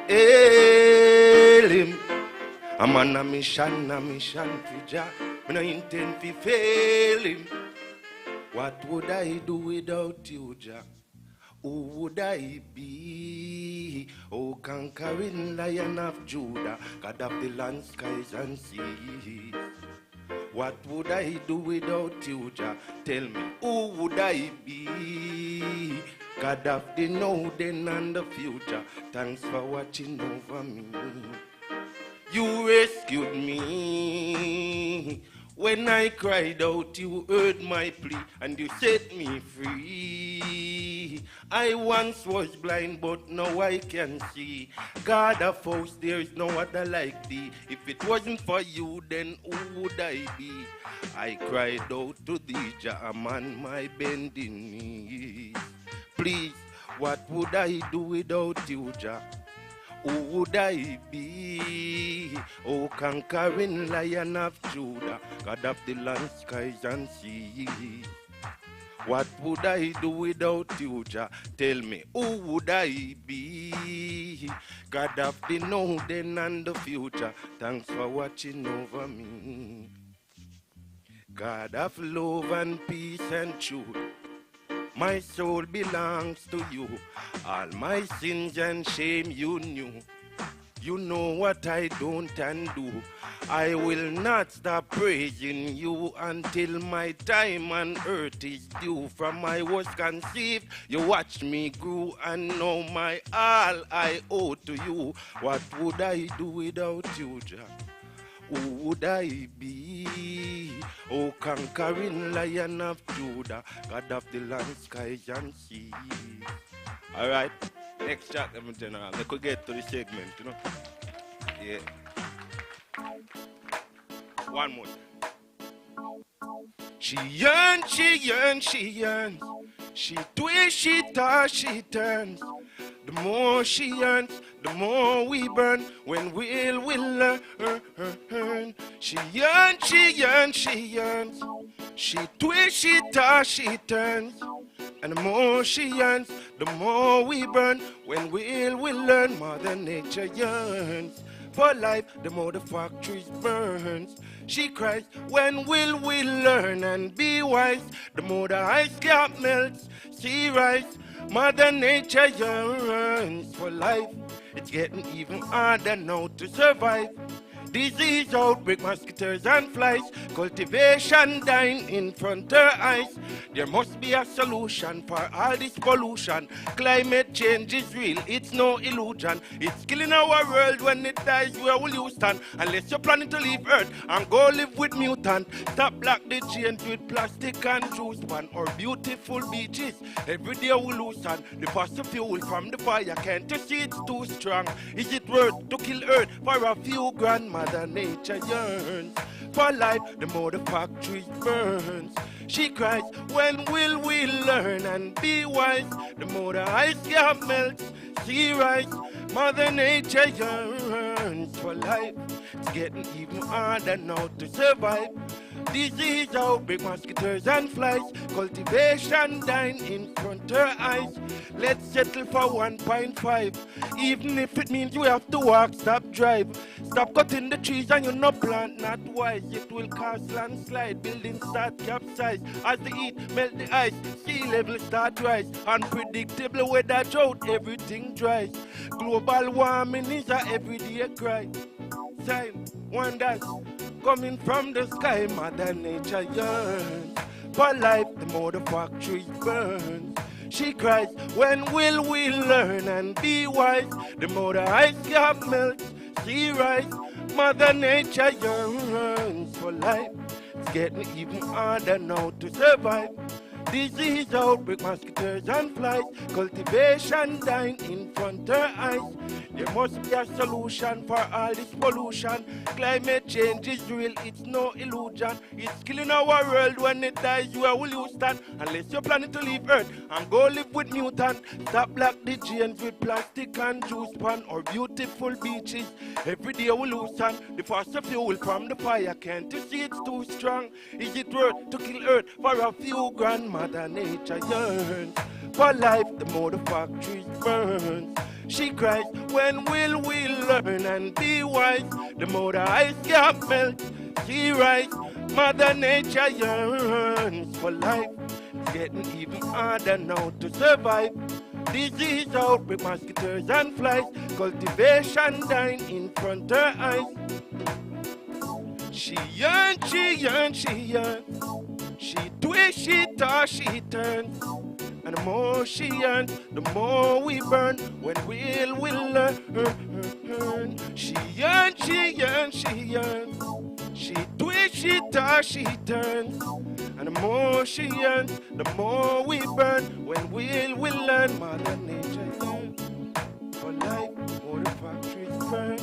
Hail him. I'm on a mission for Jah. I no intend to fail him. What would I do without you, Jah? Who would I be? Oh, conquering Lion of Judah, God of the land, skies, and seas. What would I do without you, Jah? Tell me, who would I be? God of the now, then, and the future. Thanks for watching over me. You rescued me. When I cried out, you heard my plea, and you set me free. I once was blind, but now I can see. God of hosts, there is no other like thee. If it wasn't for you, then who would I be? I cried out to thee, Jah, I'm on my bending knees. Please, what would I do without you, Jah? Who would I be? Oh, conquering Lion of Judah, God of the land, skies, and seas. What would I do without you, Jah? Tell me, who would I be? God of the now, then, and the future. Thanks for watching over me. God of love and peace and truth. My soul belongs to you. All my sins and shame you knew. You know what I don't and do. I will not stop praising you until my time on earth is due. From I was conceived, you watched me grow, and now my all I owe to you. What would I do without you, Jah? Who would I be? Oh, conquering Lion of Judah, God of the land, skies, and seas. All right, next chat, General. They could get to the segment, you know. Yeah. One more. She yearns, she yearns, she yearns. She twists, she toss, she turns. The more she yearns, the more we burn. When will learn. She yearns, she yearns, she yearns. She twists, she toss, she turns. And the more she yearns, the more we burn. When will we learn? Mother Nature yearns for life, the more the factories burns. She cries, when will we learn and be wise? The more the ice cap melts, sea rise. Mother Nature yearns for life. It's getting even harder now to survive. Disease outbreak, mosquitoes and flies, cultivation dying in front of her eyes. There must be a solution for all this pollution. Climate change is real, it's no illusion. It's killing our world. When it dies, where will you stand? Unless you're planning to leave Earth and go live with mutant. Stop block the change with plastic and juice pan or beautiful beaches. Every day we loosen the fossil fuel from the fire. Can't you see it's too strong? Is it worth to kill Earth for a few grand? Mother Nature yearns for life, the more the factories burns. She cries, when will we learn and be wise? The more the ice cap melts, She right, Mother Nature yearns for life. It's getting even harder now to survive. Disease outbreak, mosquitoes and flies. Cultivation dying in front of her eyes. Let's settle for 1.5. Even if it means you have to walk, stop drive. Stop cutting the trees and you no plant not wise. It will cause landslide, buildings start capsize. As the heat melt the ice, sea level start rise. Unpredictable weather drought, everything dries. Global warming is a everyday cry. Sign, wonders coming from the sky. Mother Nature yearns for life, the more the factories burn. She cries, when will we learn and be wise? The more the ice cap melts, she rise. Mother Nature yearns for life. It's getting even harder now to survive. Disease outbreak, mosquitoes and flies. Cultivation dying in front of her eyes. There must be a solution for all this pollution. Climate change is real, it's no illusion. It's killing our world. When it dies, where will you stand? Unless you're planning to leave Earth and go live with mutant. Stop black the genes with plastic and juice pan or beautiful beaches. Every day we loosen the fossil fuel from the fire. Can't you see it's too strong? Is it worth to kill Earth for a few grand? Mother Nature yearns for life, the more the factories burn. She cries, when will we learn and be wise? The more the ice cap melts, she writes, Mother Nature yearns for life. It's getting even harder now to survive. Disease outbreak, mosquitoes and flies. Cultivation dying in front of her eyes. She yearns, she yearns, she yearns. She twists, she toss, she turns. And the more she yearns, the more we burn. When will we learn? She yearns, she yearns, she yearns. She twists, she toss, she turns. And the more she yearns, the more we burn. When will we learn? Mother Nature yearns for life, more the factories burn.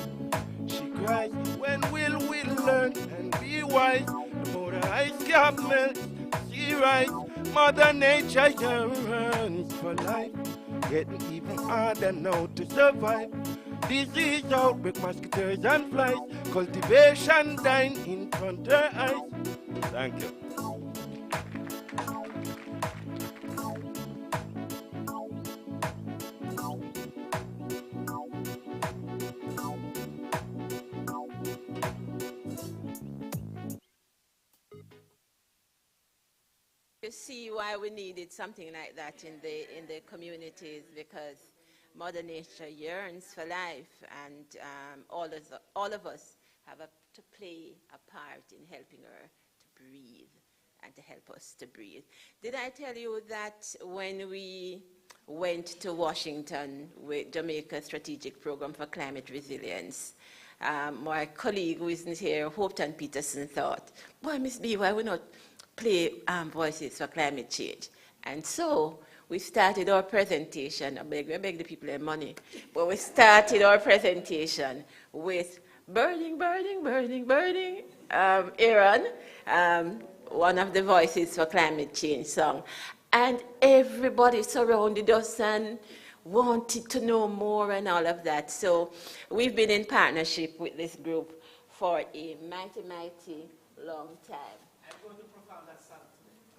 She cries, when will we learn and be wise? The more the ice cap melts, she writes, Mother Nature yearns for life. Getting even harder now to survive. Disease outbreak, mosquitoes and flies. Cultivation dying in front of her eyes. Thank you. You see why we needed something like that in the communities, because Mother Nature yearns for life, and all of us have to play a part in helping her to breathe and to help us to breathe. Did I tell you that when we went to Washington with Jamaica Strategic Program for Climate Resilience, my colleague who isn't here, Hopeton Peterson, thought, boy, Miss B, why we not play Voices for Climate Change? And so we started our presentation. I beg the people their money, but we started our presentation with Burning, Burning, Burning, Burning, Aaron, one of the Voices for Climate Change song. And everybody surrounded us and wanted to know more and all of that. So we've been in partnership with this group for a mighty, mighty long time.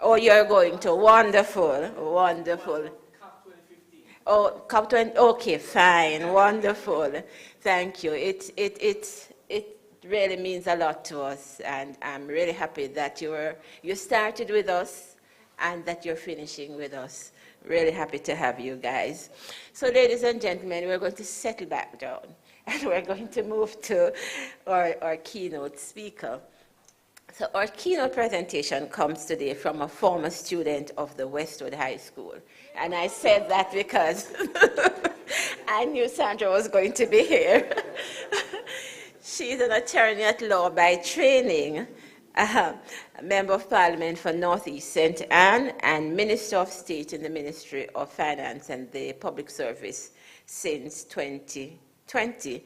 Oh, you're going to. Wonderful, wonderful. COP 2015. Oh, COP 20, okay, fine, wonderful. Thank you. It really means a lot to us, and I'm really happy that you started with us and that you're finishing with us. Really happy to have you guys. So, ladies and gentlemen, we're going to settle back down, and we're going to move to our keynote speaker. So our keynote presentation comes today from a former student of the Westwood High School. And I said that because I knew Sandra was going to be here. She's an attorney at law by training, a member of Parliament for Northeast St. Anne, and Minister of State in the Ministry of Finance and the Public Service since 2020.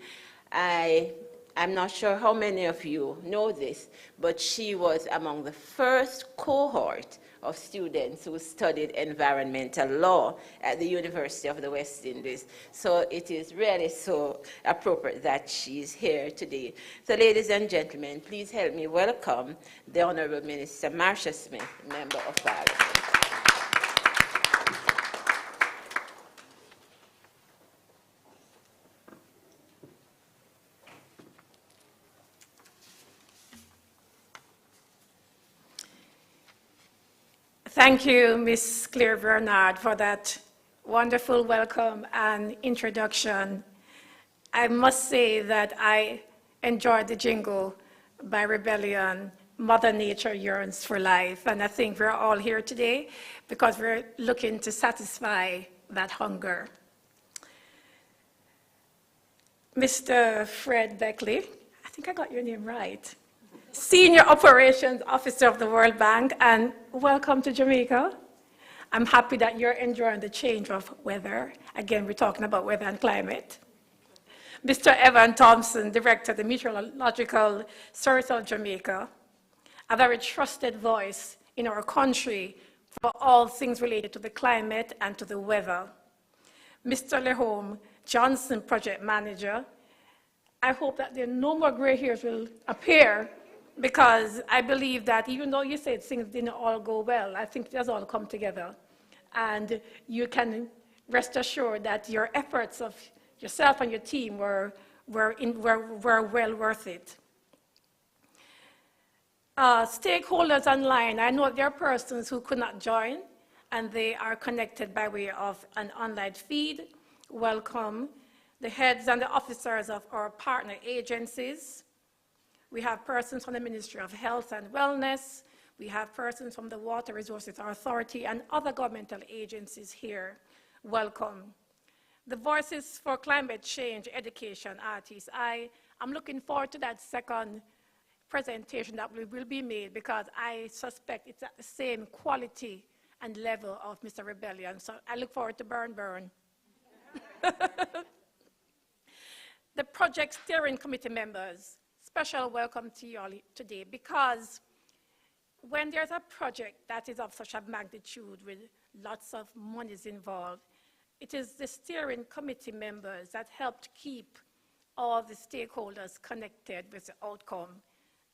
I I'm not sure how many of you know this, but she was among the first cohort of students who studied environmental law at the University of the West Indies. So it is really so appropriate that she's here today. So ladies and gentlemen, please help me welcome the Honorable Minister Marsha Smith, Member of Parliament. Thank you, Ms. Claire Bernard, for that wonderful welcome and introduction. I must say that I enjoyed the jingle by Rebellion, Mother Nature Yearns for Life, and I think we're all here today because we're looking to satisfy that hunger. Mr. Fred Beckley, I think I got your name right. Senior Operations Officer of the World Bank, and welcome to Jamaica. I'm happy that you're enjoying the change of weather. Again, we're talking about weather and climate. Mr. Evan Thompson, Director of the Meteorological Service of Jamaica, a very trusted voice in our country for all things related to the climate and to the weather. Mr. Lehome Johnson, Project Manager. I hope that there are no more gray hairs will appear, because I believe that even though you said things didn't all go well, I think it has all come together. And you can rest assured that your efforts of yourself and your team were well worth it. Stakeholders online, I know there are persons who could not join, and they are connected by way of an online feed. Welcome. The heads and the officers of our partner agencies. We have persons from the Ministry of Health and Wellness. We have persons from the Water Resources Authority and other governmental agencies here. Welcome. The Voices for Climate Change Education artists. I am looking forward to that second presentation that will be made, because I suspect it's at the same quality and level of Mr. Rebellion. So I look forward to Burn Burn. The project steering committee members, special welcome to you all today, because when there's a project that is of such a magnitude with lots of monies involved, it is the steering committee members that helped keep all the stakeholders connected with the outcome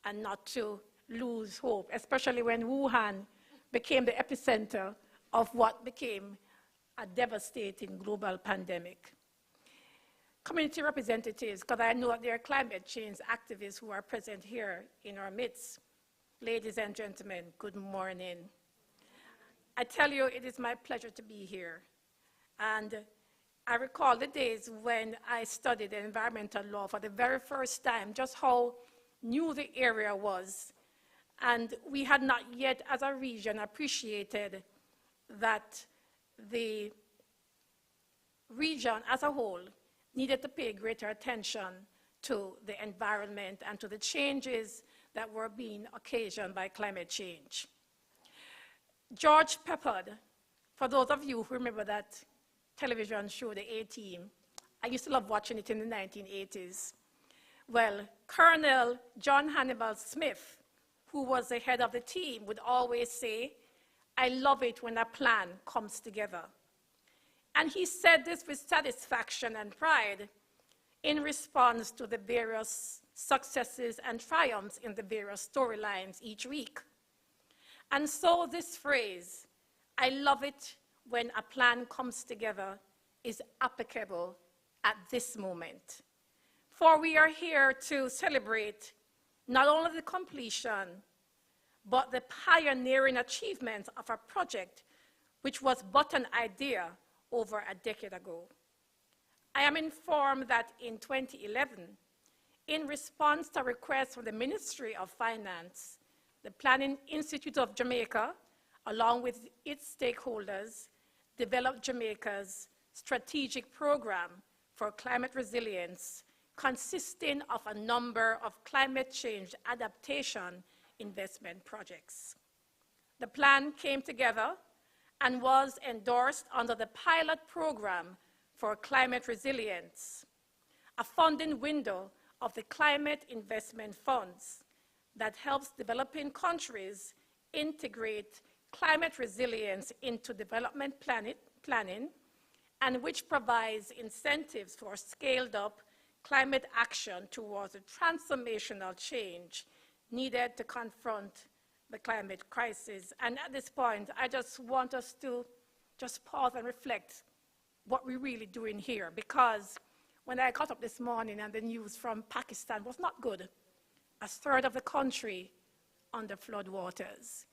and not to lose hope, especially when Wuhan became the epicenter of what became a devastating global pandemic. Community representatives, because I know that there are climate change activists who are present here in our midst. Ladies and gentlemen, good morning. I tell you, it is my pleasure to be here. And I recall the days when I studied environmental law for the very first time, just how new the area was. And we had not yet, as a region, appreciated that the region as a whole needed to pay greater attention to the environment and to the changes that were being occasioned by climate change. George Peppard, for those of you who remember that television show, The A-Team, I used to love watching it in the 1980s. Well, Colonel John Hannibal Smith, who was the head of the team, would always say, "I love it when a plan comes together." And he said this with satisfaction and pride in response to the various successes and triumphs in the various storylines each week. And so this phrase, "I love it when a plan comes together," is applicable at this moment. For we are here to celebrate not only the completion, but the pioneering achievements of a project which was but an idea over a decade ago. I am informed that in 2011, in response to a request from the Ministry of Finance, the Planning Institute of Jamaica, along with its stakeholders, developed Jamaica's strategic program for climate resilience, consisting of a number of climate change adaptation investment projects. The plan came together and was endorsed under the pilot program for climate resilience, a funding window of the climate investment funds that helps developing countries integrate climate resilience into development planning, and which provides incentives for scaled-up climate action towards a transformational change needed to confront the climate crisis. And at this point, I just want us to just pause and reflect what we're really doing here, because when I got up this morning and the news from Pakistan was not good, a third of the country under floodwaters.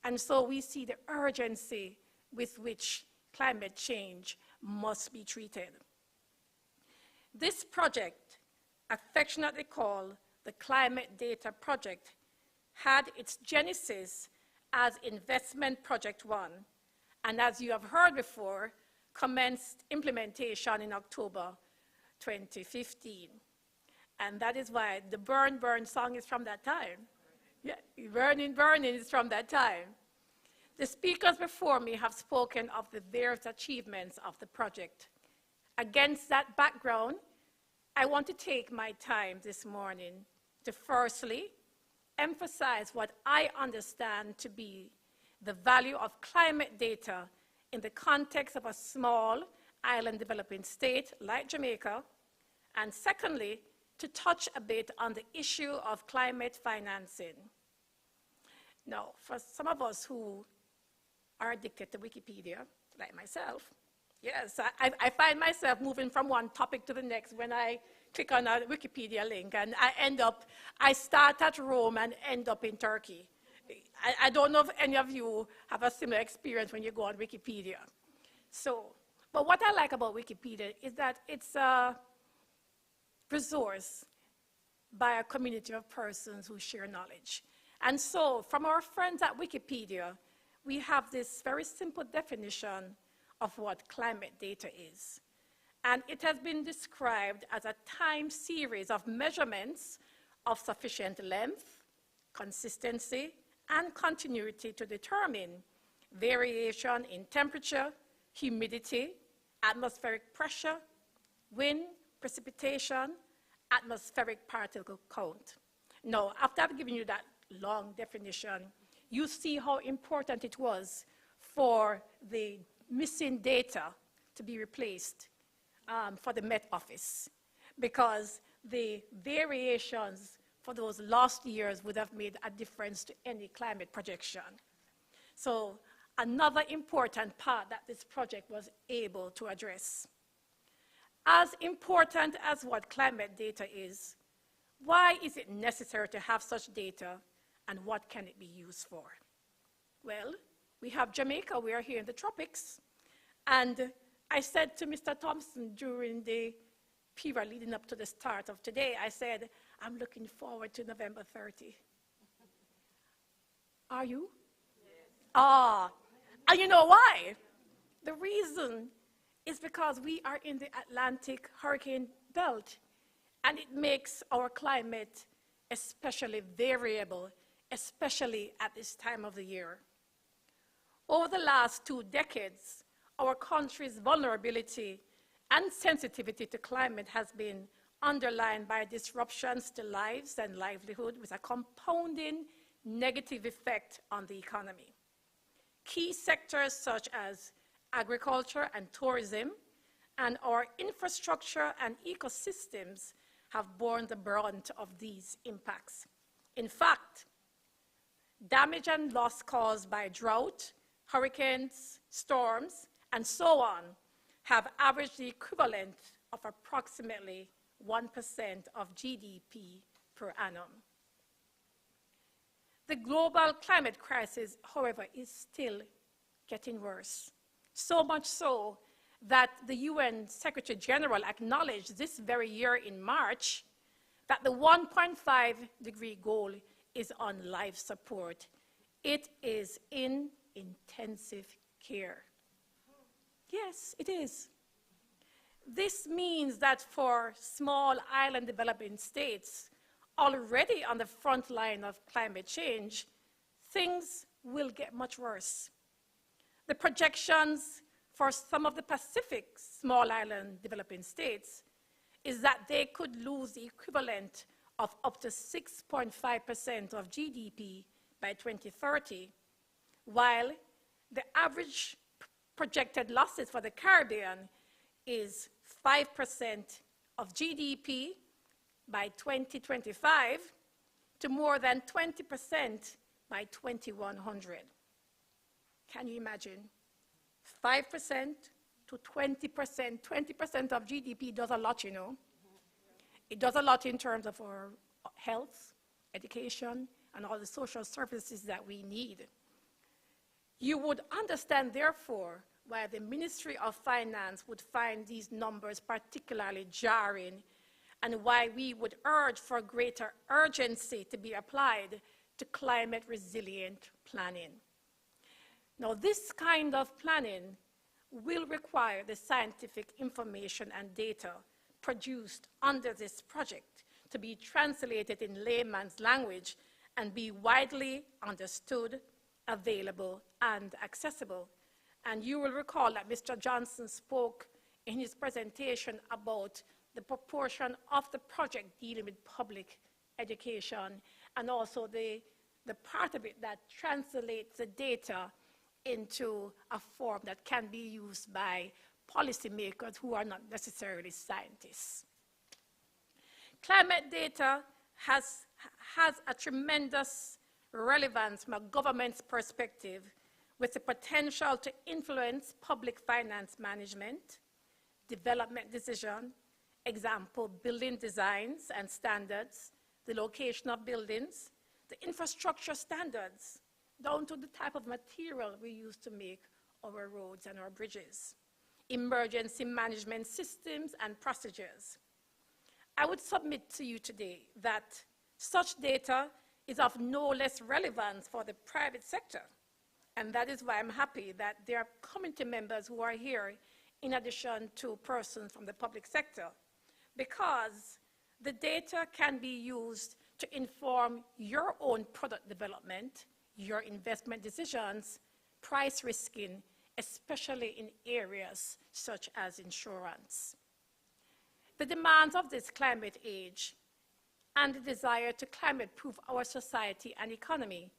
And so we see the urgency with which climate change must be treated. This project, affectionately called the Climate Data Project, had its genesis as Investment Project 1, and as you have heard before, commenced implementation in October 2015. And that is why the Burn, Burn song is from that time. Yeah, Burning, Burning is from that time. The speakers before me have spoken of the various achievements of the project. Against that background, I want to take my time this morning to firstly emphasize what I understand to be the value of climate data in the context of a small island developing state like Jamaica, and secondly, to touch a bit on the issue of climate financing. Now, for some of us who are addicted to Wikipedia, like myself, yes, I find myself moving from one topic to the next when I click on a Wikipedia link, and I start at Rome and end up in Turkey. I don't know if any of you have a similar experience when you go on Wikipedia. So, but what I like about Wikipedia is that it's a resource by a community of persons who share knowledge. And so, from our friends at Wikipedia, we have this very simple definition of what climate data is. And it has been described as a time series of measurements of sufficient length, consistency, and continuity to determine variation in temperature, humidity, atmospheric pressure, wind, precipitation, atmospheric particle count. Now, after I've given you that long definition, you see how important it was for the missing data to be replaced for the Met Office, because the variations for those last years would have made a difference to any climate projection. So another important part that this project was able to address. As important as what climate data is, why is it necessary to have such data, and what can it be used for? Well, we have Jamaica, we are here in the tropics, and I said to Mr. Thompson during the period leading up to the start of today, I said, I'm looking forward to November 30. Are you? Yes. And you know why? The reason is because we are in the Atlantic hurricane belt, and it makes our climate especially variable, especially at this time of the year. Over the last 2 decades, our country's vulnerability and sensitivity to climate has been underlined by disruptions to lives and livelihood with a compounding negative effect on the economy. Key sectors such as agriculture and tourism and our infrastructure and ecosystems have borne the brunt of these impacts. In fact, damage and loss caused by drought, hurricanes, storms, and so on have averaged the equivalent of approximately 1% of GDP per annum. The global climate crisis, however, is still getting worse. So much so that the UN Secretary General acknowledged this very year in March that the 1.5 degree goal is on life support. It is in intensive care. Yes, it is. This means that for small island developing states already on the front line of climate change, things will get much worse. The projections for some of the Pacific small island developing states is that they could lose the equivalent of up to 6.5% of GDP by 2030, while the average projected losses for the Caribbean is 5% of GDP by 2025 to more than 20% by 2100. Can you imagine? 5% to 20%. 20% of GDP does a lot, you know. It does a lot in terms of our health, education, and all the social services that we need. You would understand, therefore, why the Ministry of Finance would find these numbers particularly jarring, and why we would urge for greater urgency to be applied to climate resilient planning. Now, this kind of planning will require the scientific information and data produced under this project to be translated in layman's language and be widely understood, available, and accessible. And you will recall that Mr. Johnson spoke in his presentation about the proportion of the project dealing with public education, and also the part of it that translates the data into a form that can be used by policymakers who are not necessarily scientists. Climate data has a tremendous relevance from a government's perspective, with the potential to influence public finance management, development decision, example, building designs and standards, the location of buildings, the infrastructure standards, down to the type of material we use to make our roads and our bridges, emergency management systems and procedures. I would submit to you today that such data is of no less relevance for the private sector. And that is why I'm happy that there are committee members who are here in addition to persons from the public sector, because the data can be used to inform your own product development, your investment decisions, price risking, especially in areas such as insurance. The demands of this climate age and the desire to climate-proof our society and economy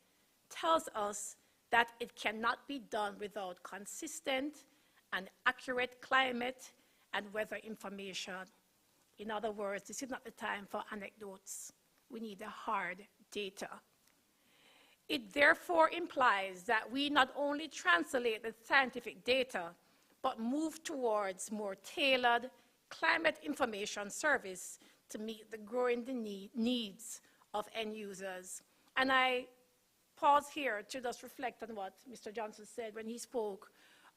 tells us that it cannot be done without consistent and accurate climate and weather information. In other words, this is not the time for anecdotes. We need the hard data. It therefore implies that we not only translate the scientific data, but move towards more tailored climate information service to meet the growing needs of end users. And I pause here to just reflect on what Mr. Johnson said when he spoke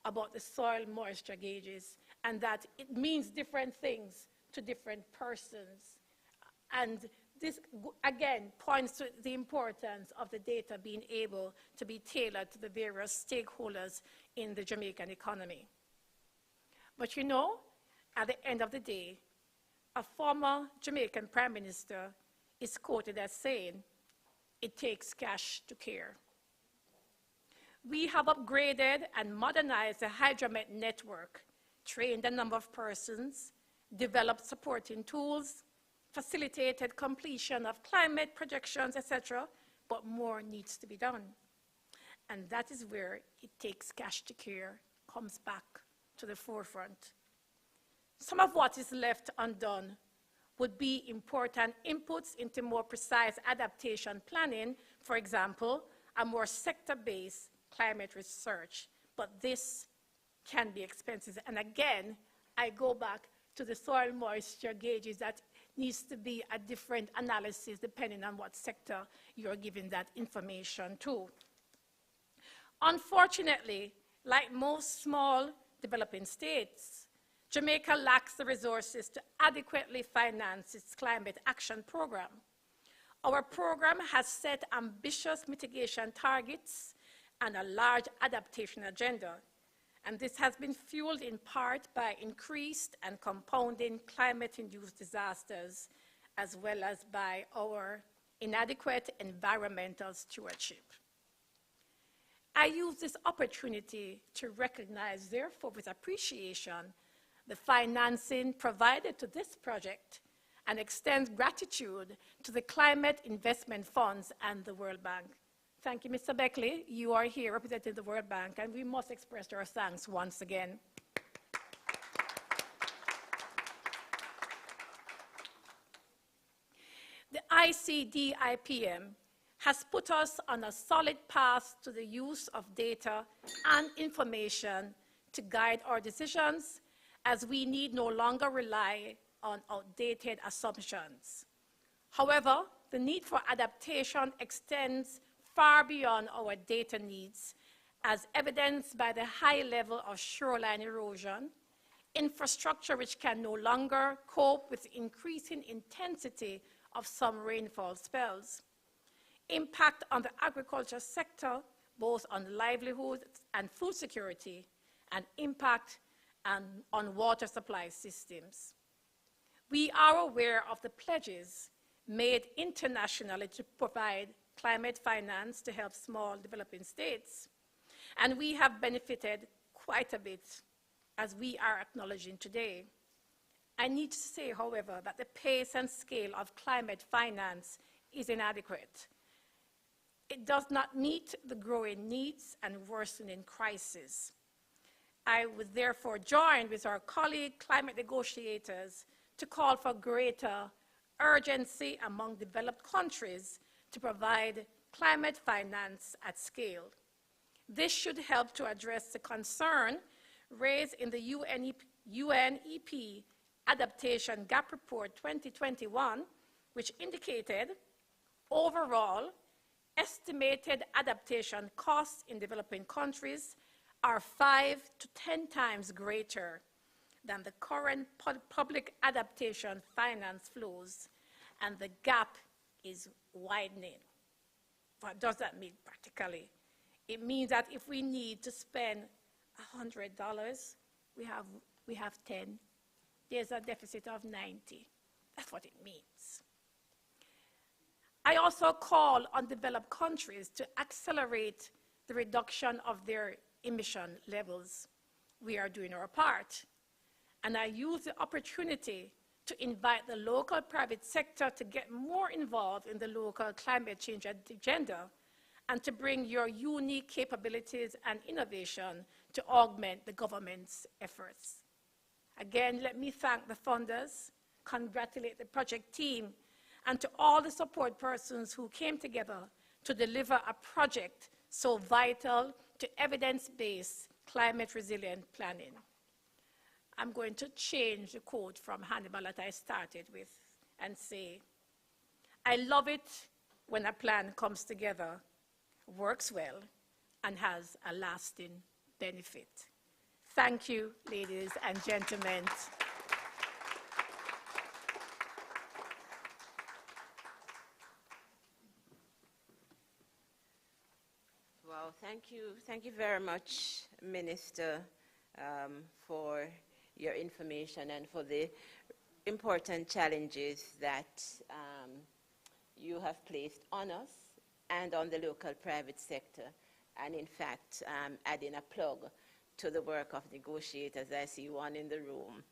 about the soil moisture gauges, and that it means different things to different persons. And this, again, points to the importance of the data being able to be tailored to the various stakeholders in the Jamaican economy. But you know, at the end of the day, a former Jamaican Prime Minister is quoted as saying, "It takes cash to care." We have upgraded and modernized the Hydromet network, trained a number of persons, developed supporting tools, facilitated completion of climate projections, etc., but more needs to be done. And that is where "it takes cash to care" comes back to the forefront. Some of what is left undone would be important inputs into more precise adaptation planning, for example, a more sector-based climate research. But this can be expensive. And again, I go back to the soil moisture gauges. That needs to be a different analysis depending on what sector you're giving that information to. Unfortunately, like most small developing states, Jamaica lacks the resources to adequately finance its climate action program. Our program has set ambitious mitigation targets and a large adaptation agenda, and this has been fueled in part by increased and compounding climate-induced disasters, as well as by our inadequate environmental stewardship. I use this opportunity to recognize, therefore, with appreciation, the financing provided to this project and extends gratitude to the Climate Investment Funds and the World Bank. Thank you, Mr. Beckley. You are here representing the World Bank, and we must express our thanks once again. The ICDIPM has put us on a solid path to the use of data and information to guide our decisions, as we need no longer rely on outdated assumptions. However, the need for adaptation extends far beyond our data needs, as evidenced by the high level of shoreline erosion, infrastructure which can no longer cope with increasing intensity of some rainfall spells, impact on the agriculture sector, both on livelihoods and food security, and impact on water supply systems. We are aware of the pledges made internationally to provide climate finance to help small developing states, and we have benefited quite a bit, as we are acknowledging today. I need to say, however, that the pace and scale of climate finance is inadequate. It does not meet the growing needs and worsening crises. I would therefore join with our colleague climate negotiators to call for greater urgency among developed countries to provide climate finance at scale. This should help to address the concern raised in the UNEP Adaptation Gap Report 2021, which indicated overall estimated adaptation costs in developing countries are 5 to 10 times greater than the current public adaptation finance flows, and the gap is widening. What does that mean practically? It means that if we need to spend $100, we have 10. There's a deficit of 90. That's what it means. I also call on developed countries to accelerate the reduction of their emission levels. We are doing our part. And I use the opportunity to invite the local private sector to get more involved in the local climate change agenda and to bring your unique capabilities and innovation to augment the government's efforts. Again, let me thank the funders, congratulate the project team, and to all the support persons who came together to deliver a project so vital to evidence-based climate resilient planning. I'm going to change the quote from Hannibal that I started with and say, I love it when a plan comes together, works well, and has a lasting benefit. Thank you, ladies and gentlemen. Well, thank you very much, Minister, for your information and for the important challenges that you have placed on us and on the local private sector, and in fact, adding a plug to the work of negotiators. I see one in the room.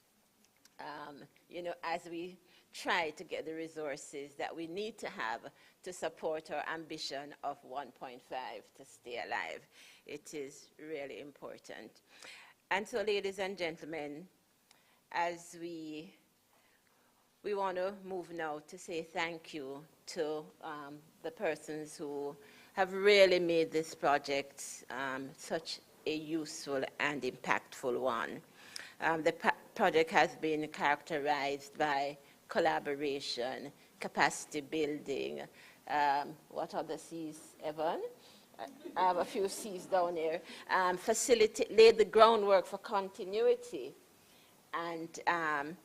You know, as we try to get the resources that we need to have to support our ambition of 1.5 to stay alive. It is really important. And so, ladies and gentlemen, as we want to move now to say thank you to the persons who have really made this project such a useful and impactful one. The project has been characterized by collaboration, capacity building. What are the C's, Evan? I have a few C's down here. Laid the groundwork for continuity. And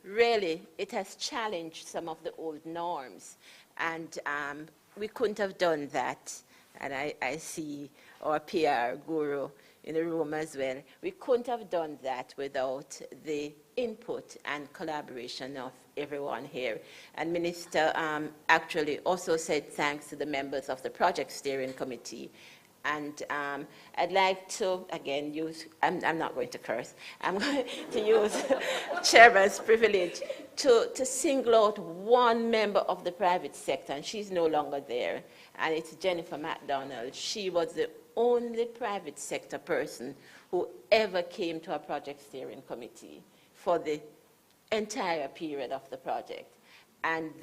really, it has challenged some of the old norms. And we couldn't have done that. And I see our PR guru in the room as well. We couldn't have done that without the input and collaboration of everyone here. And Minister actually also said thanks to the members of the Project Steering Committee And I'd like to, again, use, I'm not going to curse, I'm going to use chairman's privilege to single out one member of the private sector, and she's no longer there, and it's Jennifer McDonald. She was the only private sector person who ever came to a project steering committee for the entire period of the project. And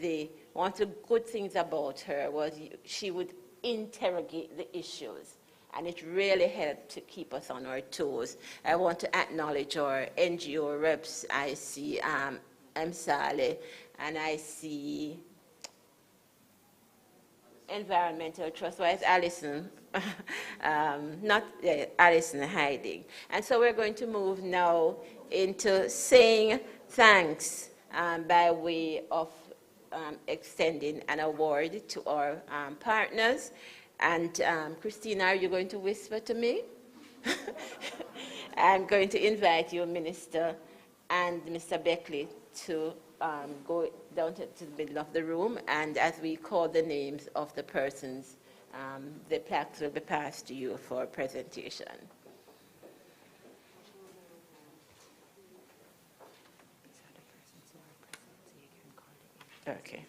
one of the good things about her was she would interrogate the issues, and it really helped to keep us on our toes. I want to acknowledge our NGO reps. I see Msale, and I see Environmental Trust. Why is Alison? Alison hiding. And so we're going to move now into saying thanks by way of extending an award to our partners. And Christina, are you going to whisper to me? I'm going to invite you, Minister, and Mr. Beckley to go down to the middle of the room, and as we call the names of the persons, the plaques will be passed to you for presentation. Okay.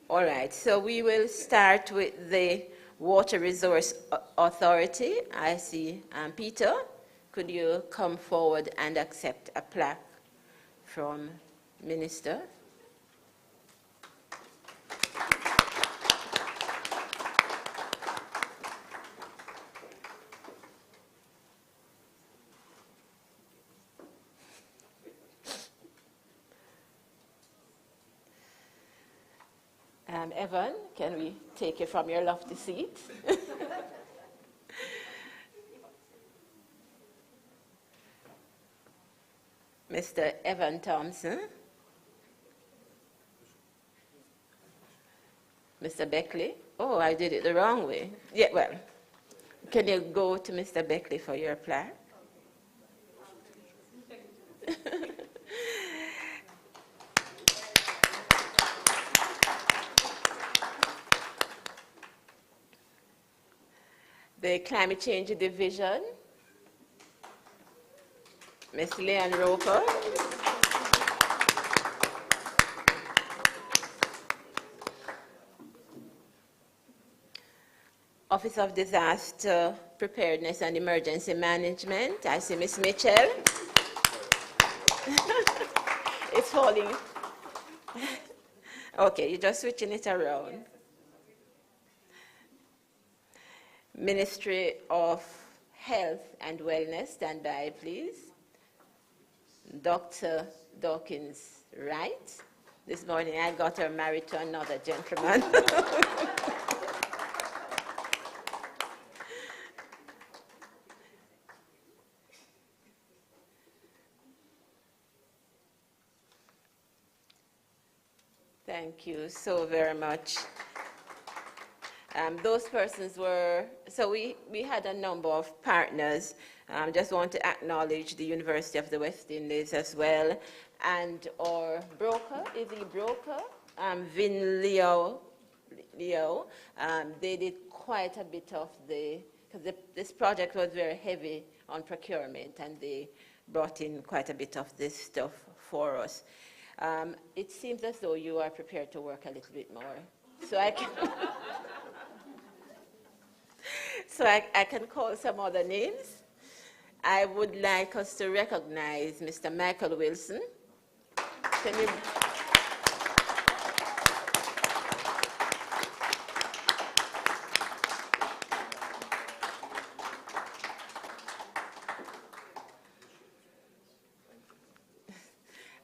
All right, so we will start with the Water Resource Authority. I see Peter. Could you come forward and accept a plaque from Minister? Evan, can we take you from your lofty seat? Mr. Evan Thompson. Mr. Beckley. Oh, I did it the wrong way. Yeah, well, can you go to Mr. Beckley for your plaque? The Climate Change Division, Ms. Leanne Roper. Office of Disaster Preparedness and Emergency Management. I see Ms. Mitchell. It's falling. Okay, you're just switching it around. Ministry of Health and Wellness, stand by, please. Dr. Dawkins Wright. This morning I got her married to another gentleman. Thank you so very much. Those persons were, so we had a number of partners. Just want to acknowledge the University of the West Indies as well, and our broker, is he broker? Vin Leo. They did quite a bit of because this project was very heavy on procurement, and they brought in quite a bit of this stuff for us. It seems as though you are prepared to work a little bit more. So I can... So I can call some other names. I would like us to recognize Mr. Michael Wilson. Can you...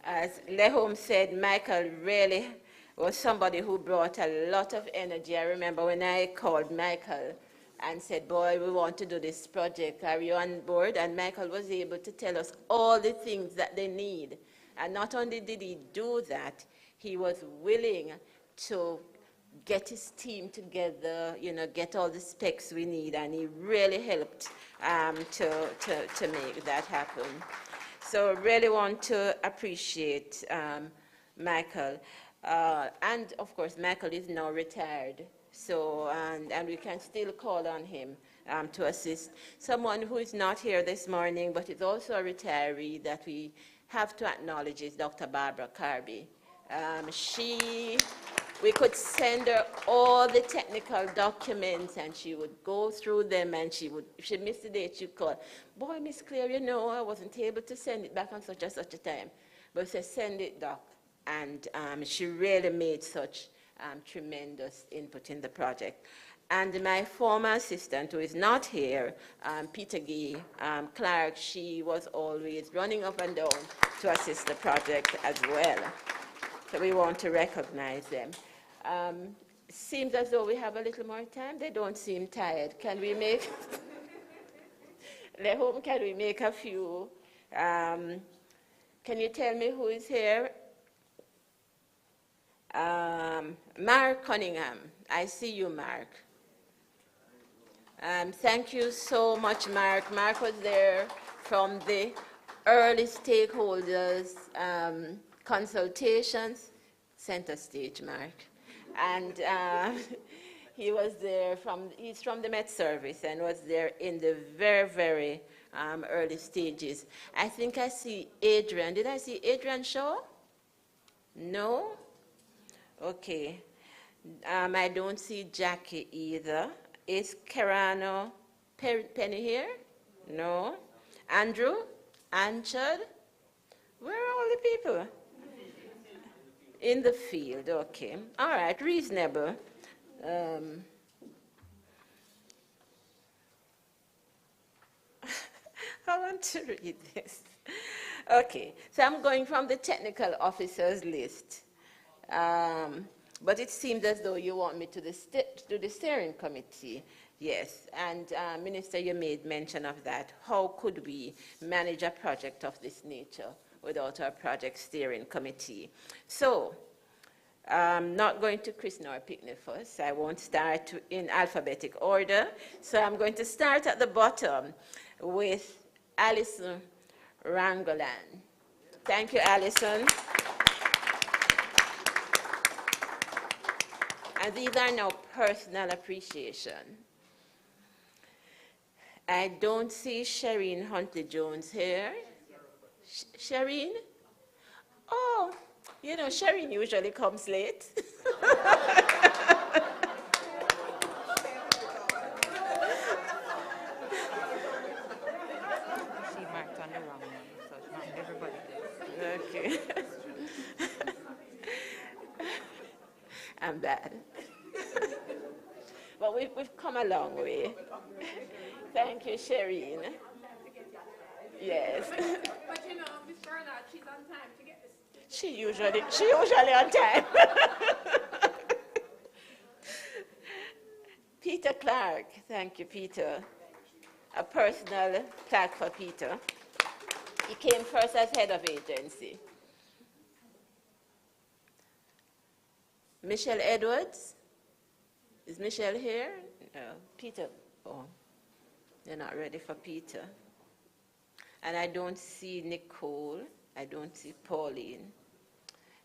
As Lehom said, Michael really was somebody who brought a lot of energy. I remember when I called Michael and said, boy, we want to do this project. Are you on board? And Michael was able to tell us all the things that they need. And not only did he do that, he was willing to get his team together, you know, get all the specs we need, and he really helped to make that happen. So I really want to appreciate Michael. And of course, Michael is now retired So, and we can still call on him to assist. Someone who is not here this morning, but is also a retiree that we have to acknowledge is Dr. Barbara Carby. We could send her all the technical documents and she would go through them and if she missed the date, she'd call, boy, Miss Claire, you know, I wasn't able to send it back on such and such a time. But she said, send it, Doc. And she really made such tremendous input in the project. And my former assistant, who is not here, Peter Gee Clark, she was always running up and down to assist the project as well. So we want to recognize them. Seems as though we have a little more time. They don't seem tired. Can we make, can we make a few? Can you tell me who is here? Mark Cunningham. I see you, Mark. Thank you so much, Mark. Mark was there from the early stakeholders consultations. Center stage, Mark. And he was there he's from the Met Service and was there in the very, very early stages. I think I see Adrian. Did I see Adrian Shaw? No? Okay. I don't see Jackie either. Is Carano Penny here? No. Andrew? Anchard? Where are all the people? In the field, okay. All right, reasonable. I want to read this. Okay, so I'm going from the technical officers list. But it seems as though you want me to the steering committee. Yes, and Minister, you made mention of that. How could we manage a project of this nature without our project steering committee? So, I'm not going to Chris nor Pickney first. I won't start in alphabetic order. So I'm going to start at the bottom with Alison Rangolan. Thank you, Alison. And these are now personal appreciation. I don't see Shireen Huntley-Jones here. Shireen? Oh, you know, Shireen usually comes late. She marked on the wrong one, so it's not everybody does. Okay. I'm bad. But we've come a long way. Thank you, Shireen. Yes. But you know, Miss Bernard, she's on time to get this. She usually on time. Peter Clark. Thank you, Peter. A personal plaque for Peter. He came first as head of agency. Michelle Edwards. Is Michelle here? No. Peter. Oh, they're not ready for Peter. And I don't see Nicole. I don't see Pauline.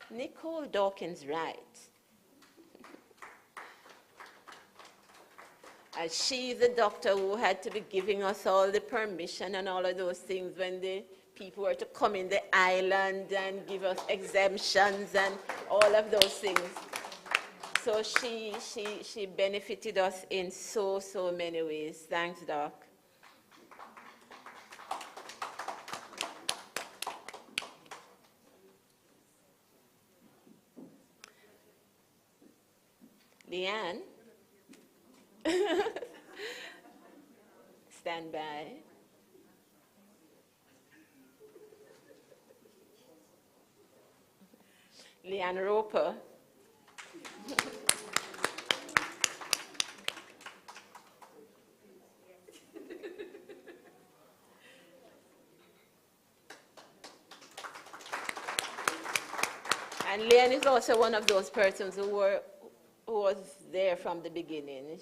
Nicole Dawkins Wright. And she's the doctor who had to be giving us all the permission and all of those things when the people were to come in the island and give us exemptions and all of those things. So she benefited us in so many ways. Thanks, Doc. Leanne? Stand by. Leanne Roper. And Leanne is also one of those persons who was there from the beginning,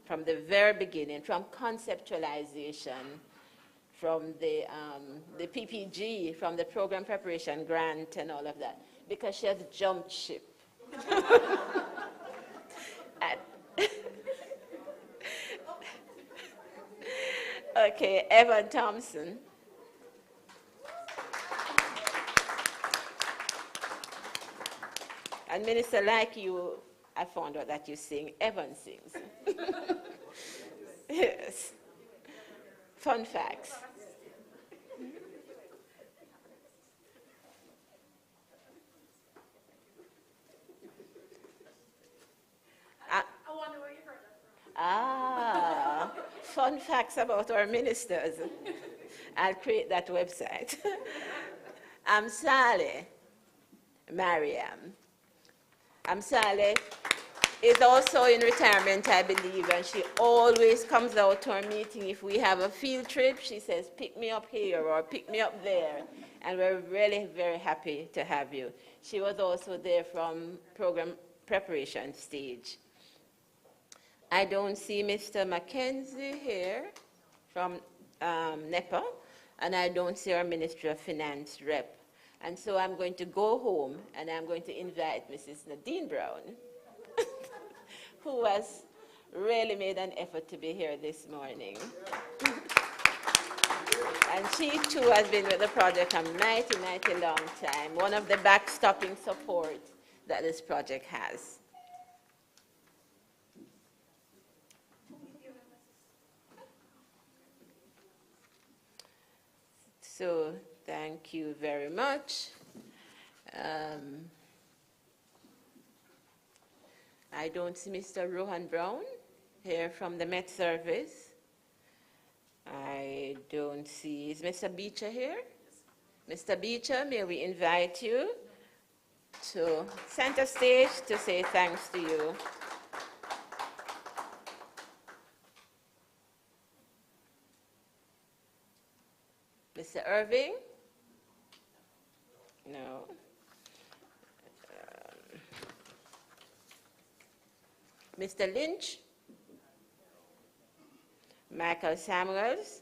from the very beginning, from conceptualization, from the PPG, from the program preparation grant and all of that, because she has jumped ship. Okay, Evan Thompson. And Minister, like you, I found out that you sing, Evan sings. Yes. Fun facts. I wonder where you heard that from. Fun facts about our ministers. I'll create that website. Amsale Mariam. Amsale is also in retirement, I believe, and she always comes out to our meeting. If we have a field trip, she says, pick me up here or pick me up there. And we're really very happy to have you. She was also there from program preparation stage. I don't see Mr. Mackenzie here from NEPA, and I don't see our Ministry of Finance rep. And so I'm going to go home and I'm going to invite Mrs. Nadine Brown, who has really made an effort to be here this morning. And she too has been with the project a mighty, mighty long time, one of the backstopping support that this project has. So thank you very much. I don't see Mr. Rohan Brown here from the Met Service. I don't see, is Mr. Beecher here? Mr. Beecher, may we invite you to center stage to say thanks to you. Mr. Irving? No. Mr. Lynch? Michael Samuels?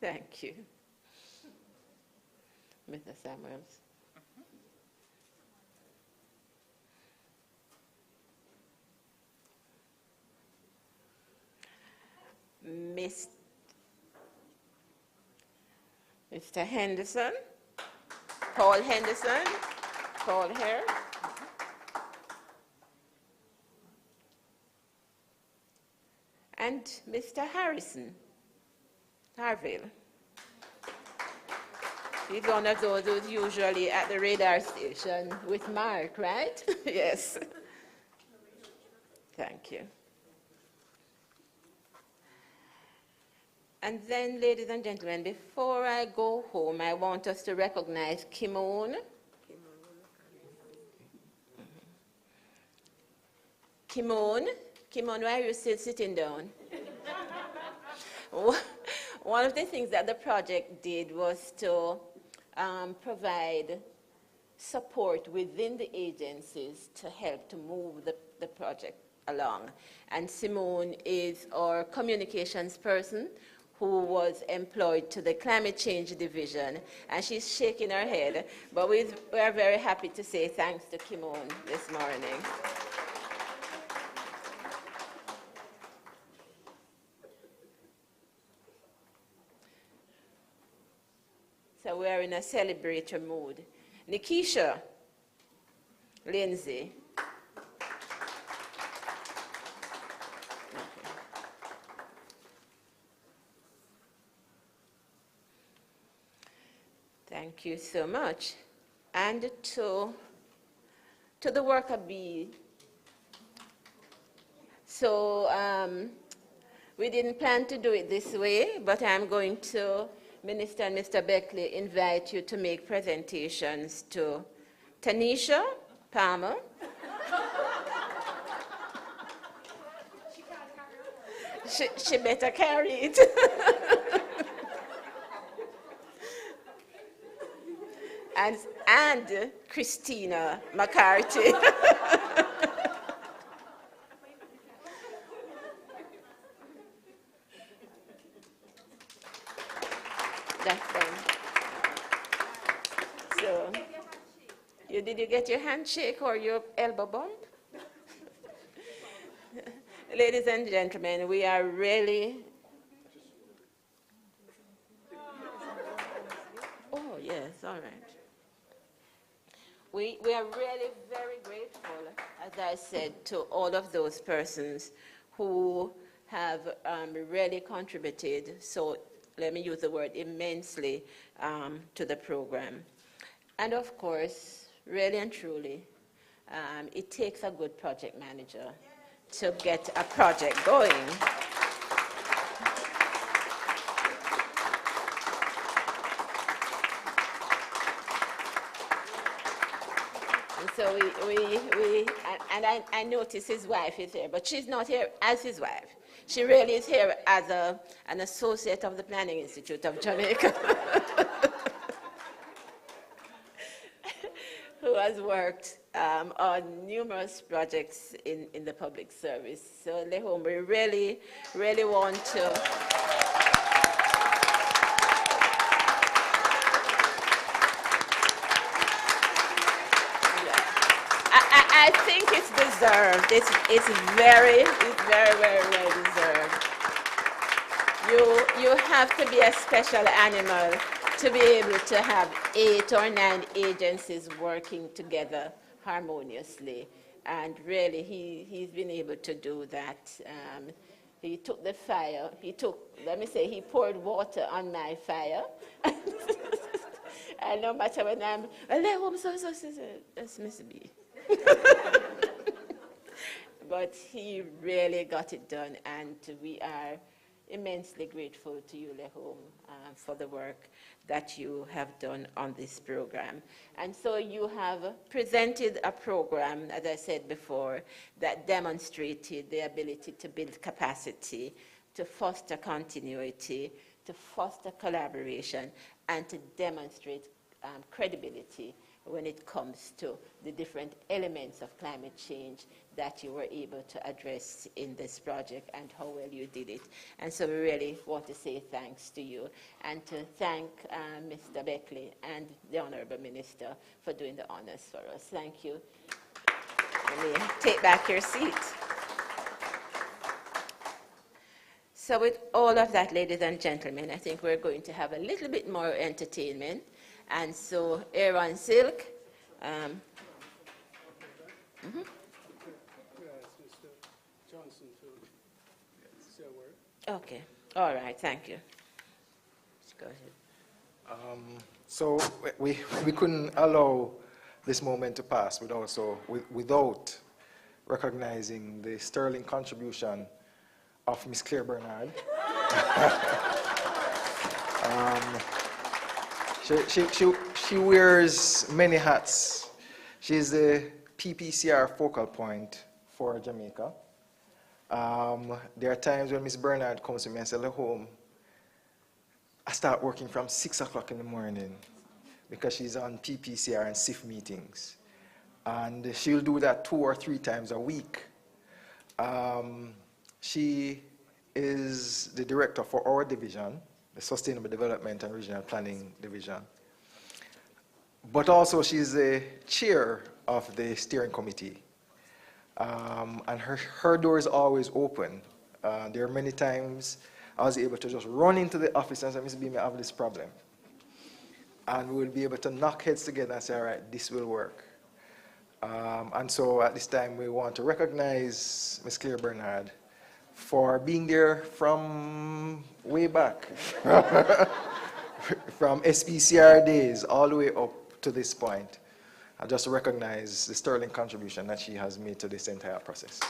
Thank you. Mr. Samuels. Mr. Henderson, Paul Henderson, Paul here. And Mr. Harrison, Harville. He's one of those who's usually at the radar station with Mark, right? Yes. Thank you. And then, ladies and gentlemen, before I go home, I want us to recognize Kimon. Kimon, why are you still sitting down? One of the things that the project did was to provide support within the agencies to help to move the project along. And Simone is our communications person who was employed to the Climate Change Division, and she's shaking her head, but we are very happy to say thanks to Kimon this morning. So we are in a celebratory mood. Nikisha Lindsay. Thank you so much. And to the worker bee. So we didn't plan to do it this way, but I'm going to, Minister and Mr. Beckley, invite you to make presentations to Tanisha Palmer. She better carry it. and Christina McCarthy. That's them. So Did you get your handshake or your elbow bump? Ladies and gentlemen, we are really... Oh, yes, all right. We are really very grateful, as I said, to all of those persons who have really contributed, so let me use the word immensely, to the program. And of course, really and truly, it takes a good project manager to get a project going. And so I notice his wife is here, but she's not here as his wife. She really is here as an associate of the Planning Institute of Jamaica, who has worked on numerous projects in the public service. So, Lehome, we really, really want to... I think it's deserved. It's very, very well deserved. You have to be a special animal to be able to have 8 or 9 agencies working together harmoniously. And really, he's been able to do that. He took the fire, let me say, he poured water on my fire. And no matter when I'm, that's Mr. B. But he really got it done, and we are immensely grateful to you, Lehome, for the work that you have done on this program. And so you have presented a program, as I said before, that demonstrated the ability to build capacity, to foster continuity, to foster collaboration, and to demonstrate credibility when it comes to the different elements of climate change that you were able to address in this project and how well you did it. And so we really want to say thanks to you and to thank Mr. Beckley and the Honorable Minister for doing the honors for us. Thank you. You may take back your seat. So with all of that, ladies and gentlemen, I think we're going to have a little bit more entertainment. And so, Aaron Silk. Okay. All right. Thank you. Go ahead. So we couldn't allow this moment to pass without recognizing the sterling contribution of Ms. Claire Bernard. She wears many hats. She's the PPCR focal point for Jamaica. There are times when Ms. Bernard comes to me and says, "Home, I start working from 6 o'clock in the morning," because she's on PPCR and SIF meetings. And she'll do that 2 or 3 times a week. She is the director for our division, the Sustainable Development and Regional Planning Division. But also she's the chair of the steering committee. And her door is always open. There are many times I was able to just run into the office and say, "Ms. B, I have this problem." And we'll be able to knock heads together and say, "All right, this will work." And so at this time we want to recognize Ms. Claire Bernard for being there from way back, from SPCR days all the way up to this point, and just to recognize the sterling contribution that she has made to this entire process.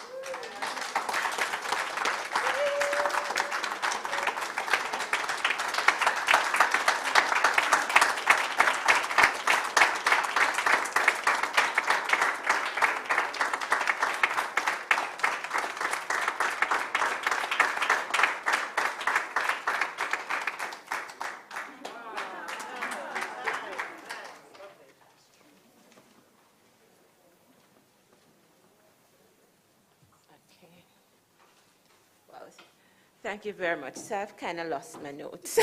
Thank you very much. So I've kind of lost my notes.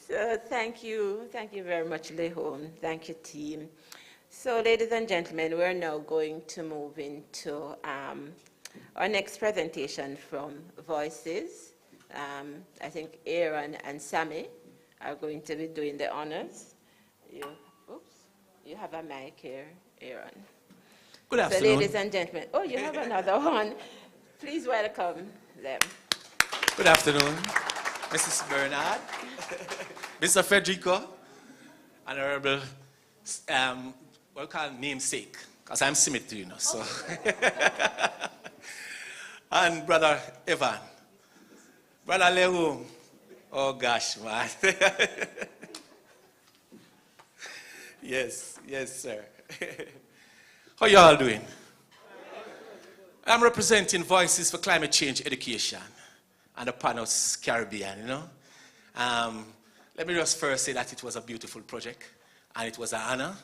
So thank you very much, Lehon. Thank you, team. So, ladies and gentlemen, we're now going to move into our next presentation from Voices. I think Aaron and Sammy are going to be doing the honors. You have a mic here, Aaron. Good afternoon. So, ladies and gentlemen, oh, you have another one. Please welcome them. Good afternoon, Mrs. Bernard, Mr. Federico, Honorable, we'll call namesake, because I'm Simit, you know, so. And Brother Evan, Brother Lehu, oh gosh, man. Yes, sir. How y'all doing? I'm representing Voices for Climate Change Education and the Panos Caribbean, you know. Let me just first say that it was a beautiful project, and it was an honor,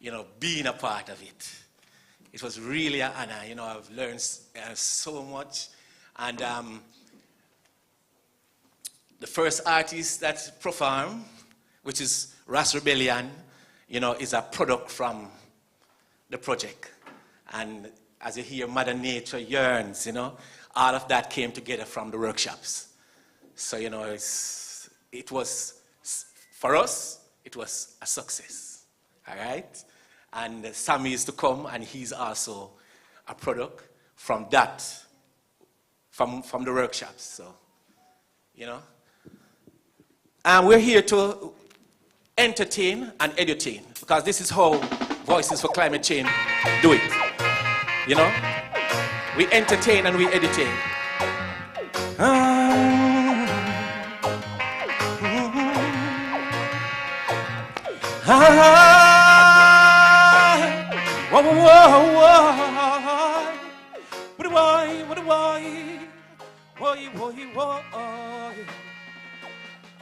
you know, being a part of it. It was really an honor, you know. I've learned so much, and the first artist that performed, which is Ras Rebellion, you know, is a product from the project. And as you hear, Mother Nature yearns, you know, all of that came together from the workshops. So, you know, it was, for us, it was a success, all right? And Sammy is to come, and he's also a product from that, from the workshops, so, you know. And we're here to entertain and edutain, because this is how Voices for Climate Change do it, you know. We entertain and we edutain.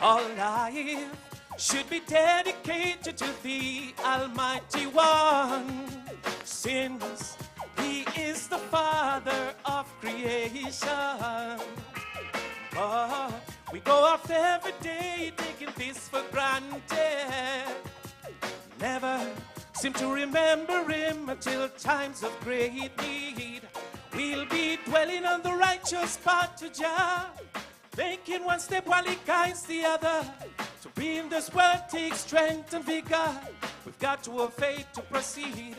All life should be dedicated to the Almighty One, since He is the Father of creation. But we go off every day taking this for granted. Never seem to remember Him until times of great need. We'll be dwelling on the righteous path to Jah, making one step while He guides the other. To be in this world takes strength and vigor. We've got to have faith to proceed.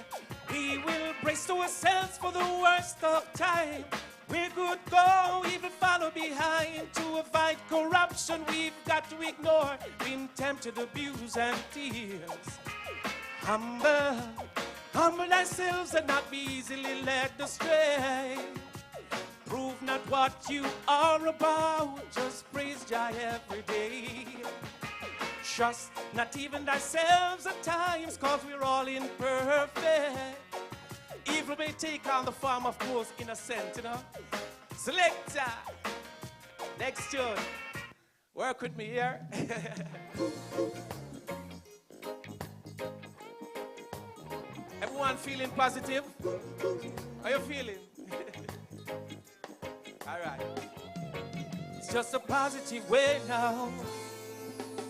We will brace ourselves for the worst of time. We're good, go, even follow behind. To avoid corruption, we've got to ignore being tempted, abuse, and tears. Humble ourselves and not be easily led astray. Prove not what you are about, just praise Jah every day. Trust not even thyself at times, cause we're all imperfect. Evil may take on the form of most innocent, you know. Selector, next tune. Work with me here. Everyone feeling positive? How you feeling? All right. It's just a positive way now.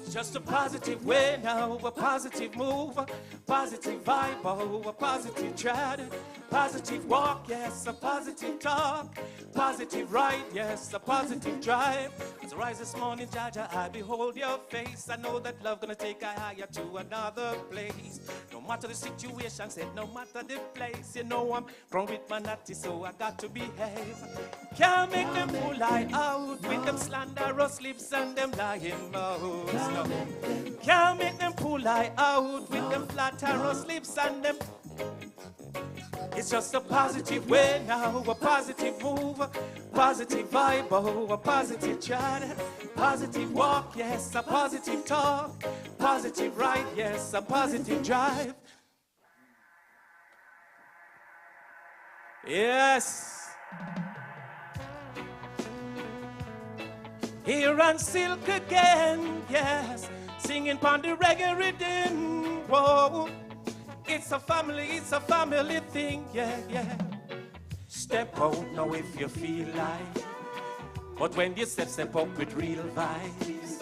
It's just a positive way now. A positive move, a positive vibe, oh, a positive tread, positive walk, yes, a positive talk, positive ride, yes, a positive drive. As I rise this morning, Jaja, I behold your face. I know that love gonna take I higher to another place. No matter the situation, said no matter the place, you know I'm grown with my natty, so I got to behave. Can't make them fool I out with them slanderous lips and them lying mouths. No. Can't make them fool I out with them flatterous lips and them. It's just a positive way now, a positive move, positive vibe, oh, a positive chat, positive walk, yes, a positive talk, positive ride, yes, a positive drive. Yes. Here on Silk again, yes, singing pon the reggae rhythm, whoa. It's a family thing, yeah, yeah. Step out now if you feel like, but when you step up with real vibes.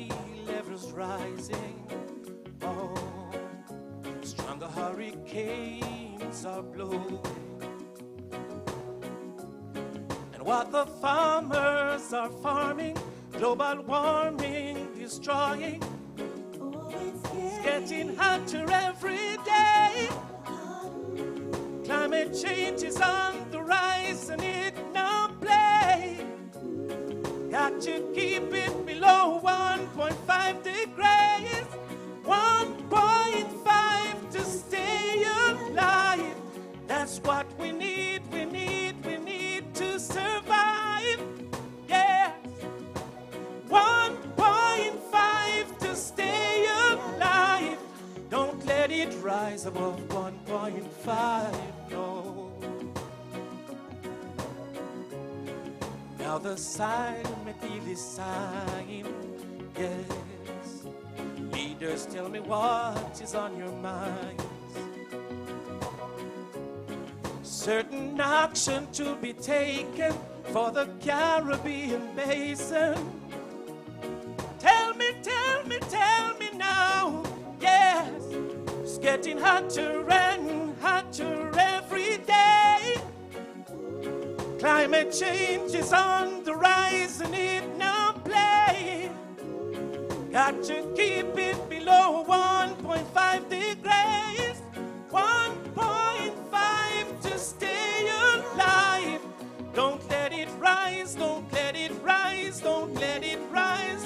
rising. Oh, stronger hurricanes are blowing. And what the farmers are farming, global warming destroying. It's getting hotter every day. Climate change is on the rise and it no play. Got to keep it below 1.5 degrees. 1.5 to stay alive. That's what we need, we need to survive. Yes. 1.5 to stay alive. Don't let it rise above 1.5, no. Now the silent is sighing, yes. Leaders, tell me what is on your minds. Certain action to be taken for the Caribbean basin. Tell me now, yes. It's getting hotter and hotter every day. Climate change is on the rise and it no play. Got to keep it below 1.5 degrees. 1.5 to stay alive. Don't let it rise, don't let it rise, don't let it rise.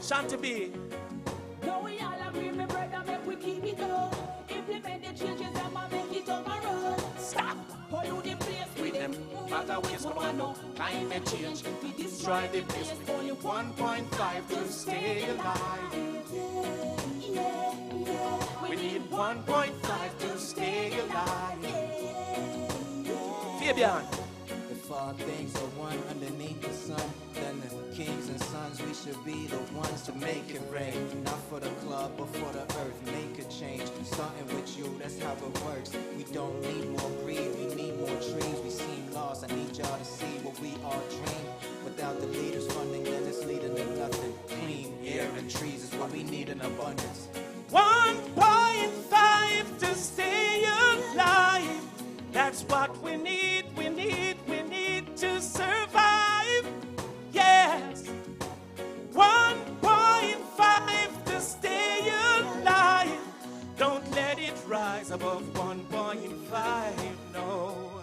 Shanty B. No, we all agree, my brother, make we keep it up. Implement the changes that might make it overrun. Stop, pollute the place with them. Matter ways come on now, climate change. We destroy the place, only 1.5 to stay alive. We need 1.5 to stay alive. Fabian. If all things are one underneath the sun, then the kings and sons, we should be the ones to make it rain. Not for the club, but for the earth, make a change. Starting with you, that's how it works. We don't need more greed, we need more trees. We seem lost, I need y'all to see what we all dream. Without the leaders funding, then it's leading to nothing. Clean air and trees is what we need in abundance. 1.5 to stay alive. That's what we need to survive. Yes. 1.5 to stay alive. Don't let it rise above 1.5, no.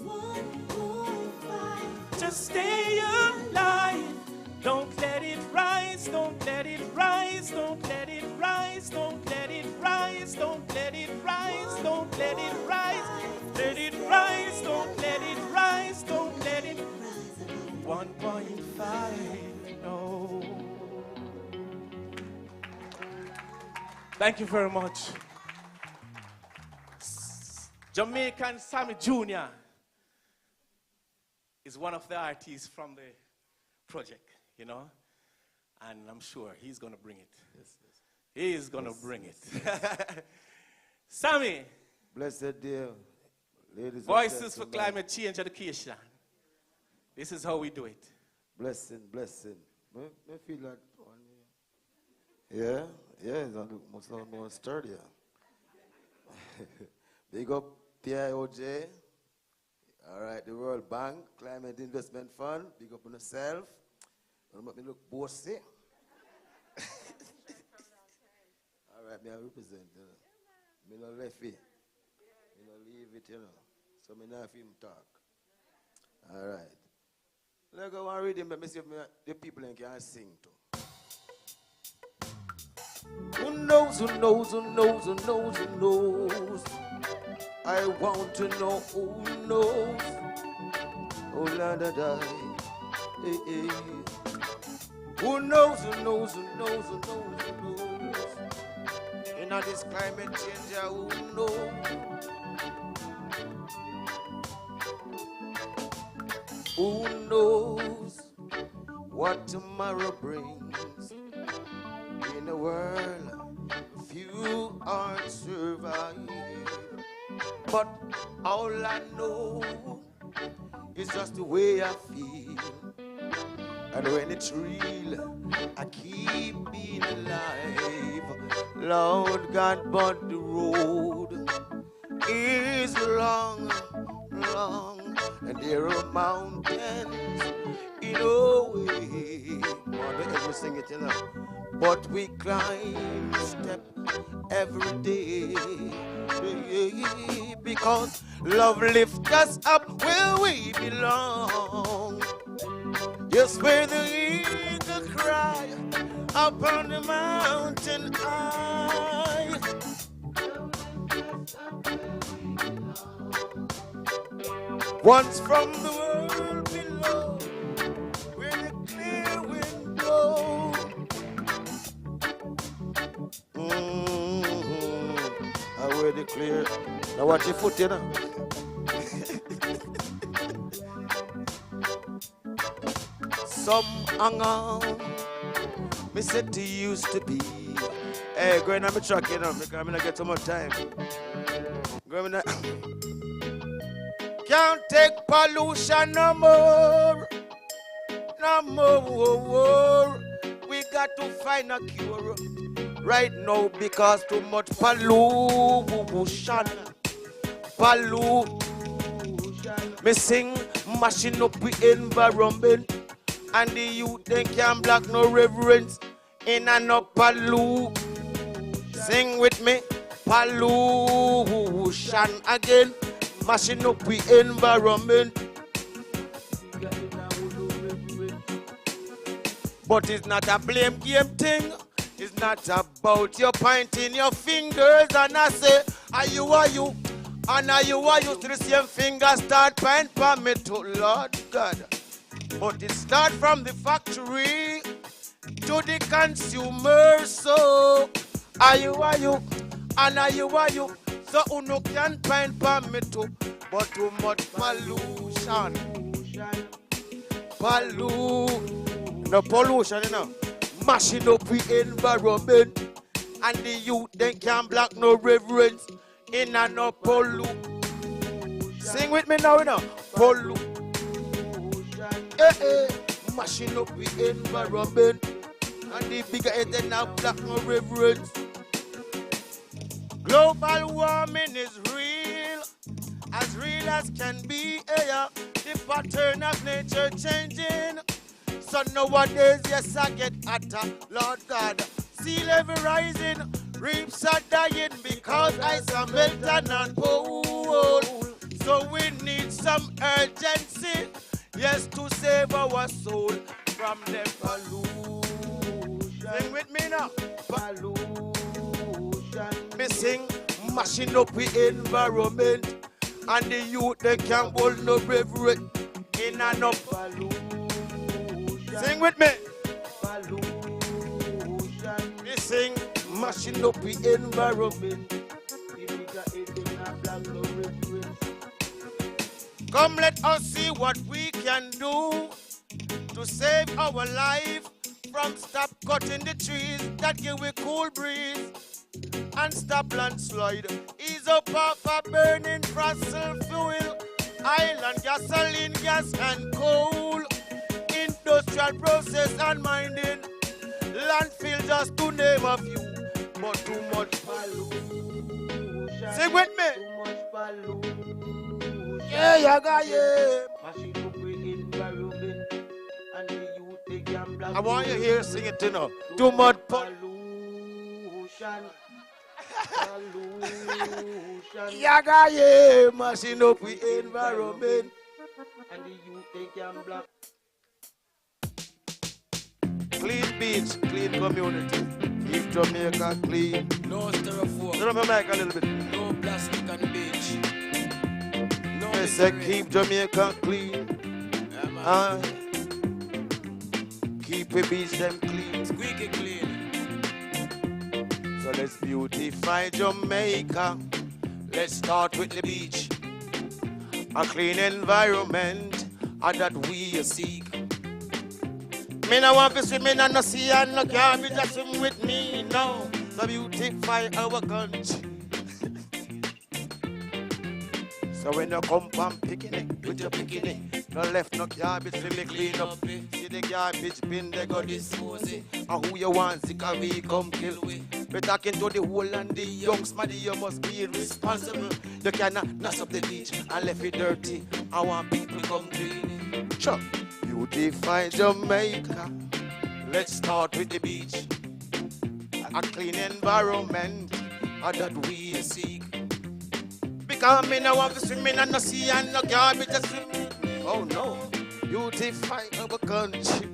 1.5 to stay alive. Don't let it rise, don't let it rise, don't let it rise, don't let it rise, don't let it rise, don't let it rise, let it rise, don't let it rise, don't let it 1.5, no. Thank you very much. Jamaican Sammy Jr. is one of the artists from the project. You know, and I'm sure he's going to bring it. Yes. He's going to bring it. Sammy. Blessed dear. Ladies Voices for Climate Change Education. This is how we do it. Blessing. I feel like, yeah, it's much more sturdier. Big up PIOJ. All right, the World Bank, Climate Investment Fund. Big up on yourself. Don't make me look bossy. All right, me I represent, you know. Me no left it. Me no leave it, you know. So me not him talk. All right. Let's go and read him, let me see if the people can sing too. Who knows? I want to know who knows. Oh, la da da. Hey. Who knows? In all this climate change, who knows? Who knows what tomorrow brings? In a world, few are survive. But all I know is just the way I feel. I And when it's real, I keep being alive. Lord God, but the road is long, long, and there are mountains in our way. Mother, let me sing it, you know. But we climb step every day, because love lifts us up where we belong. Yes, where the eagle cry up on the mountain high. Once from the world below, where the clear wind blows. I wear the clear. Now watch your foot, you know. Some hang on. Me said to used to be. Hey, going on my truck, you know, because I'm not get so much time. Going on. Can't take pollution no more. No more. We got to find a cure right now because too much pollution. Me sing, mashing up the environment, and the youth they can't block no reverence in an up pollution. Sing with me, pollution again, mashing up the environment. But it's not a blame game thing. It's not about you pointing your fingers and I say, are you? And are you to the same finger start point for me too, Lord God. But it start from the factory to the consumer. So are you? And are you? So uno can point for me too. But too much pollution. No pollution, you know. Mashing up the environment, and the youth they can't block no reverence in a no pollution. Sing with me now, you know. Pollution. Mashing up the environment, and the bigger it they not block no reverence. Global warming is real as can be. The pattern of nature changing. So nowadays, yes, I get hotter, Lord God. Sea level rising, reefs are dying because ice are melting and cold. So we need some urgency, yes, to save our soul from the pollution. Sing with me now. Pollution. Me sing, mashing up the environment, and the youth, they can't hold no reverence in and up pollution. Sing with me. We sing, mashing up the environment. Come, let us see what we can do to save our life from stop cutting the trees that give we cool breeze and stop landslide. Ease up off of burning fossil fuel, island gasoline, gas and coal. Industrial process and mining, landfill just to name a few, but too much pollution. Sing with me. Too much pollution. Yeah. Mashing up the environment, and the youth they can block. I want you here sing it, you know. Too much pollution. Yeah, mashing up the environment, and the youth they can block. Clean beach, clean community. Keep Jamaica clean. No styrofoam. Turn up your mic a little bit. No plastic on the beach. No. They say keep Jamaica clean. Yeah, keep the beach them clean. Squeaky clean. So let's beautify Jamaica. Let's start with the beach. A clean environment that we seek. Me no want to swim in and no sea and no garbage just swim with me, no. So beautify our country. So when you come from picking it with your picking it, No left no garbage for me clean up. See the garbage bin, they go dispose it. And who you want, sick of we come kill. We talking to the whole and the youngs, man, you must be responsible. You cannot mess up the beach and left it dirty. I want people come clean. Sure. Beautify Jamaica. Let's start with the beach. A clean environment that we seek. Because me no want to swim in and no sea and no garbage to swim. Oh no, beautify our country.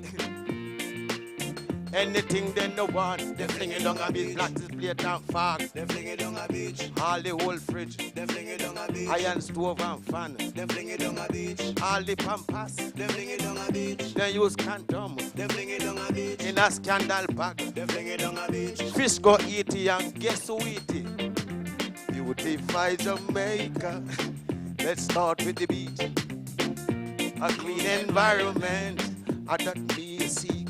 Anything they no want, they fling it down a beach. Black plate and fast, they fling it down a beach. All the whole fridge, they fling it down a beach. Iron stove and fan, they fling it down a beach. All the pampas, they fling it down a beach. They use condom, they fling it down a beach. In a scandal bag, they fling it down a beach. Fish go eat it and guess who eat it? Beautify Jamaica. Let's start with the beach. A clean environment that we seek.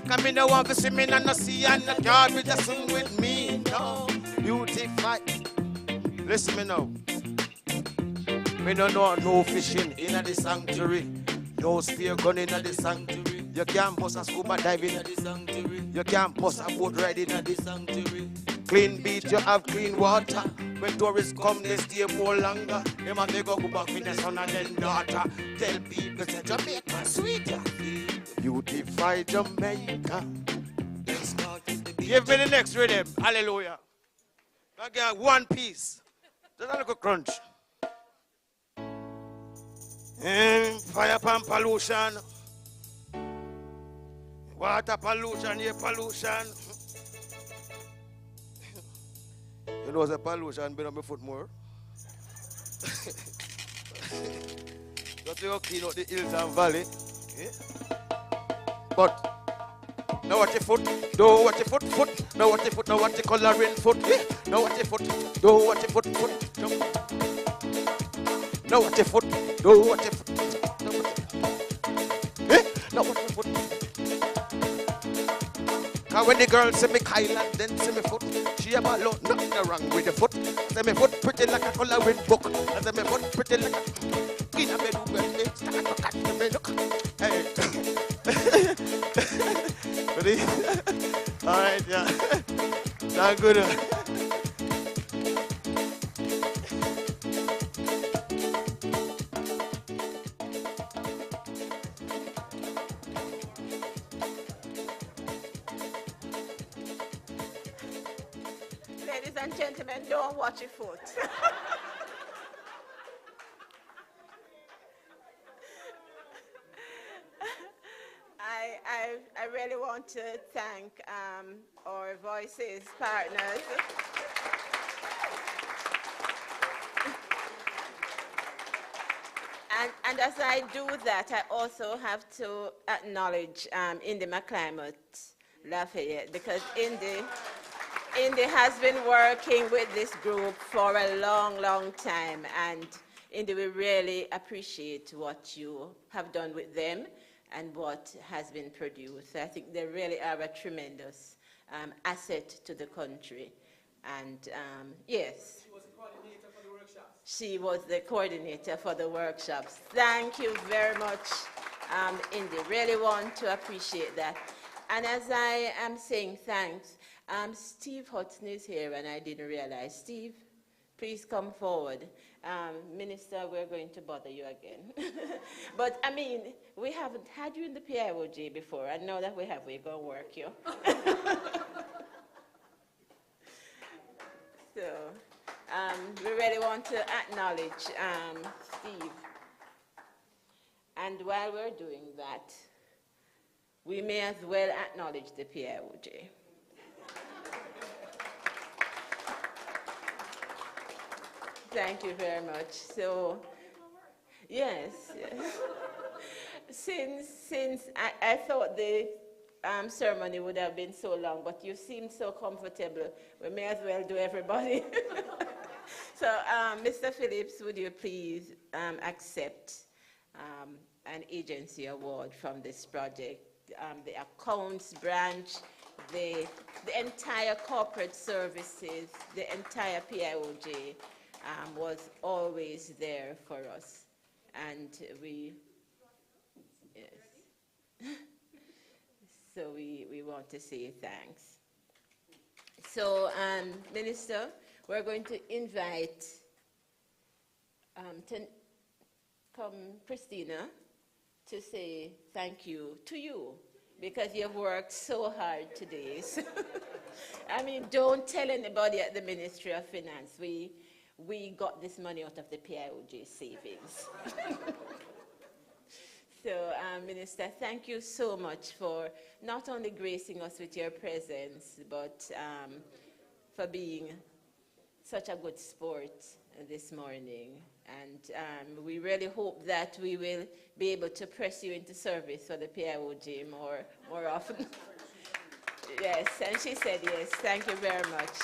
Come in, no one to swim in and no sea and no garbage to swim with me. No, beautify. Listen me now. Me no know no fishing in the sanctuary. No spear gun in the sanctuary. You can't bust a scuba diving in the sanctuary. You can't bust a boat riding in the sanctuary. Clean beach, you have clean water. When tourists come, they stay more longer. They might go back with their son and then daughter. Tell people that Jamaica sweet, yeah. Beautify Jamaica. Give me the next rhythm. Hallelujah. I got one piece. Just a little crunch. Fire pump pollution. Water pollution, air pollution. You know the pollution been on my foot more. Just to clean out the hills and valley. Yeah? But now watch your foot, don't watch your foot. Now watch your foot, now watch your coloring foot. Yeah? Now watch your foot, don't watch your foot. Now watch your foot, don't watch your foot. Yeah? Now watch your foot. Cause when the girl say me Kyle and then say me foot, she have a lot, nothing wrong with the foot. Say me foot pretty like a coloring book. I say me foot pretty like a in a bedroom when they start to catch me look. Hey. Ready? Alright, yeah. Not good. Ladies and gentlemen, don't watch your foot. I really want to thank our Voices partners. And as I do that, I also have to acknowledge Indy McClimate Lafayette, because Indy has been working with this group for a long, long time, and Indy, we really appreciate what you have done with them and what has been produced. I think they really are a tremendous asset to the country. And yes. She was the coordinator for the workshops. She was the coordinator for the workshops. Thank you very much, Indy. Really want to appreciate that. And as I am saying thanks, Steve Hudson is here, and I didn't realize. Steve, please come forward. Minister, we're going to bother you again. But, I mean, we haven't had you in the PIOJ before. I know that we have. We're going to work you. So, we really want to acknowledge Steve. And while we're doing that, we may as well acknowledge the PIOJ. Thank you very much. So, yes. Since I thought the ceremony would have been so long, but you seem so comfortable, we may as well do everybody. So, Mr. Phillips, would you please accept an agency award from this project? The accounts branch, the entire corporate services, the entire PIOJ was always there for us. And yes. So we want to say thanks. So, Minister, we're going to invite Christina to say thank you to you, because you've worked so hard today. So I mean, don't tell anybody at the Ministry of Finance. We got this money out of the PIOJ savings. So, Minister, thank you so much for not only gracing us with your presence, but for being such a good sport this morning. And we really hope that we will be able to press you into service for the PIOJ more often. Yes, and she said yes. Thank you very much.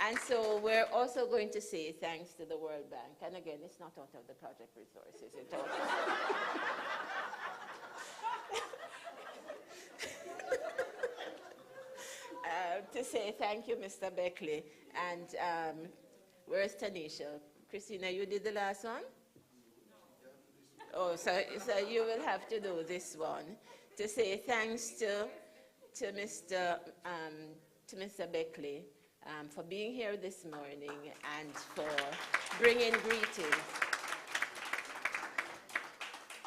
And so we're also going to say thanks to the World Bank. And again, it's not out of the project resources. It's out to say thank you, Mr. Beckley. And where's Tanisha? Christina, you did the last one? Oh, so you will have to do this one. To say thanks to Mr. Beckley for being here this morning and for bringing greetings.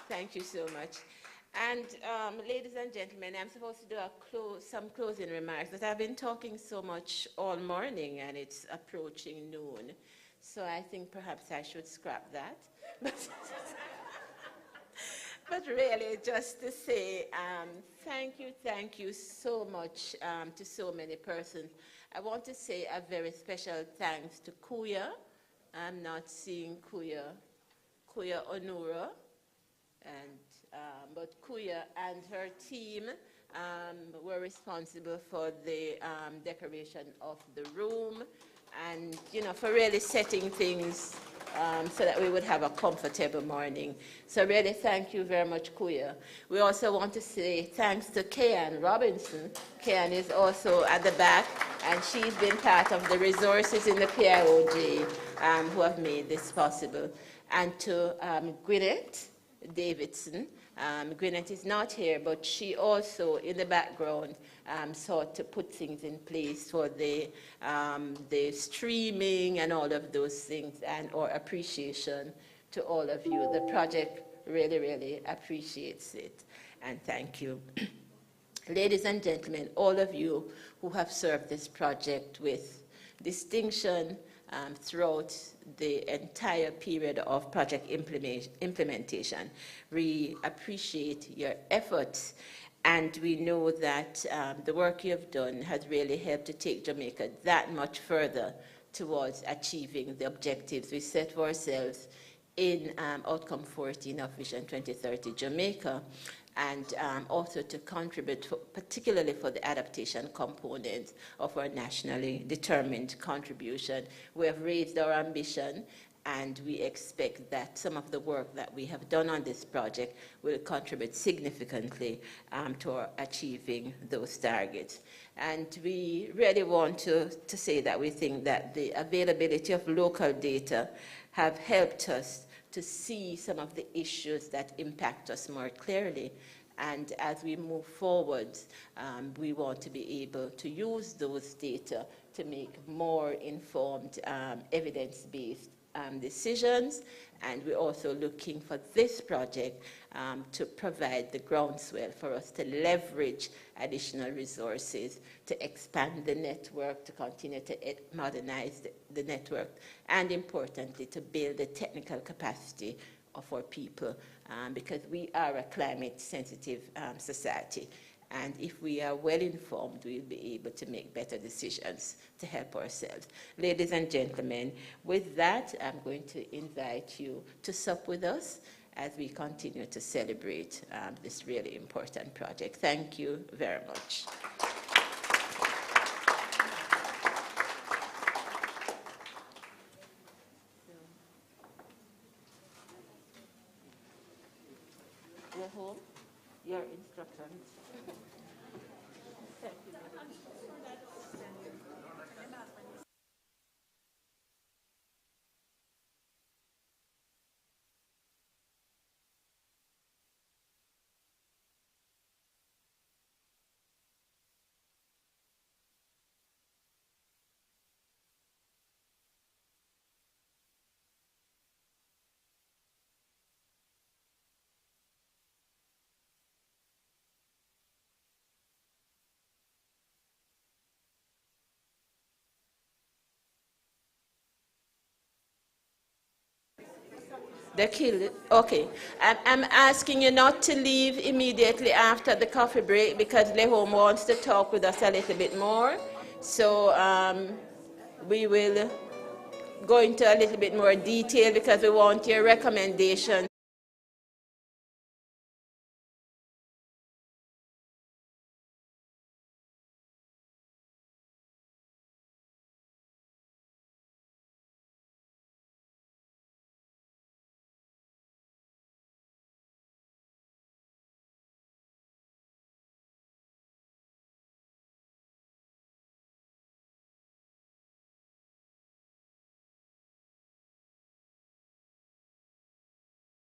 Thank you so much. And ladies and gentlemen, I'm supposed to do some closing remarks, but I've been talking so much all morning and it's approaching noon. So I think perhaps I should scrap that. But really, just to say thank you so much to so many persons. I want to say a very special thanks to Kuya. I'm not seeing Kuya Onura, but Kuya and her team were responsible for the decoration of the room and, you know, for really setting things so that we would have a comfortable morning. So really thank you very much, Kuya. We also want to say thanks to Kayan Robinson. Kayan is also at the back, and she's been part of the resources in the PIOJ who have made this possible. And to Gwyneth Davidson. Gwyneth is not here, but she also, in the background, sought to put things in place for the streaming and all of those things, and our appreciation to all of you. The project really, really appreciates it, and thank you. Ladies and gentlemen, all of you who have served this project with distinction throughout the entire period of project implementation. We appreciate your efforts, and we know that the work you have done has really helped to take Jamaica that much further towards achieving the objectives we set for ourselves in Outcome 14 of Vision 2030 Jamaica, and also to contribute, particularly for the adaptation component of our nationally determined contribution. We have raised our ambition, and we expect that some of the work that we have done on this project will contribute significantly to our achieving those targets. And we really want to say that we think that the availability of local data have helped us to see some of the issues that impact us more clearly. And as we move forward, we want to be able to use those data to make more informed, evidence-based decisions. And we're also looking for this project to provide the groundswell for us to leverage additional resources, to expand the network, to continue to modernize the network, and importantly, to build the technical capacity of our people, because we are a climate-sensitive society. And if we are well informed, we'll be able to make better decisions to help ourselves. Ladies and gentlemen, with that, I'm going to invite you to sup with us as we continue to celebrate this really important project. Thank you very much. You're home? Your instructions. Thank you. They killed it? Okay. I'm asking you not to leave immediately after the coffee break because Lehome wants to talk with us a little bit more. So we will go into a little bit more detail because we want your recommendations.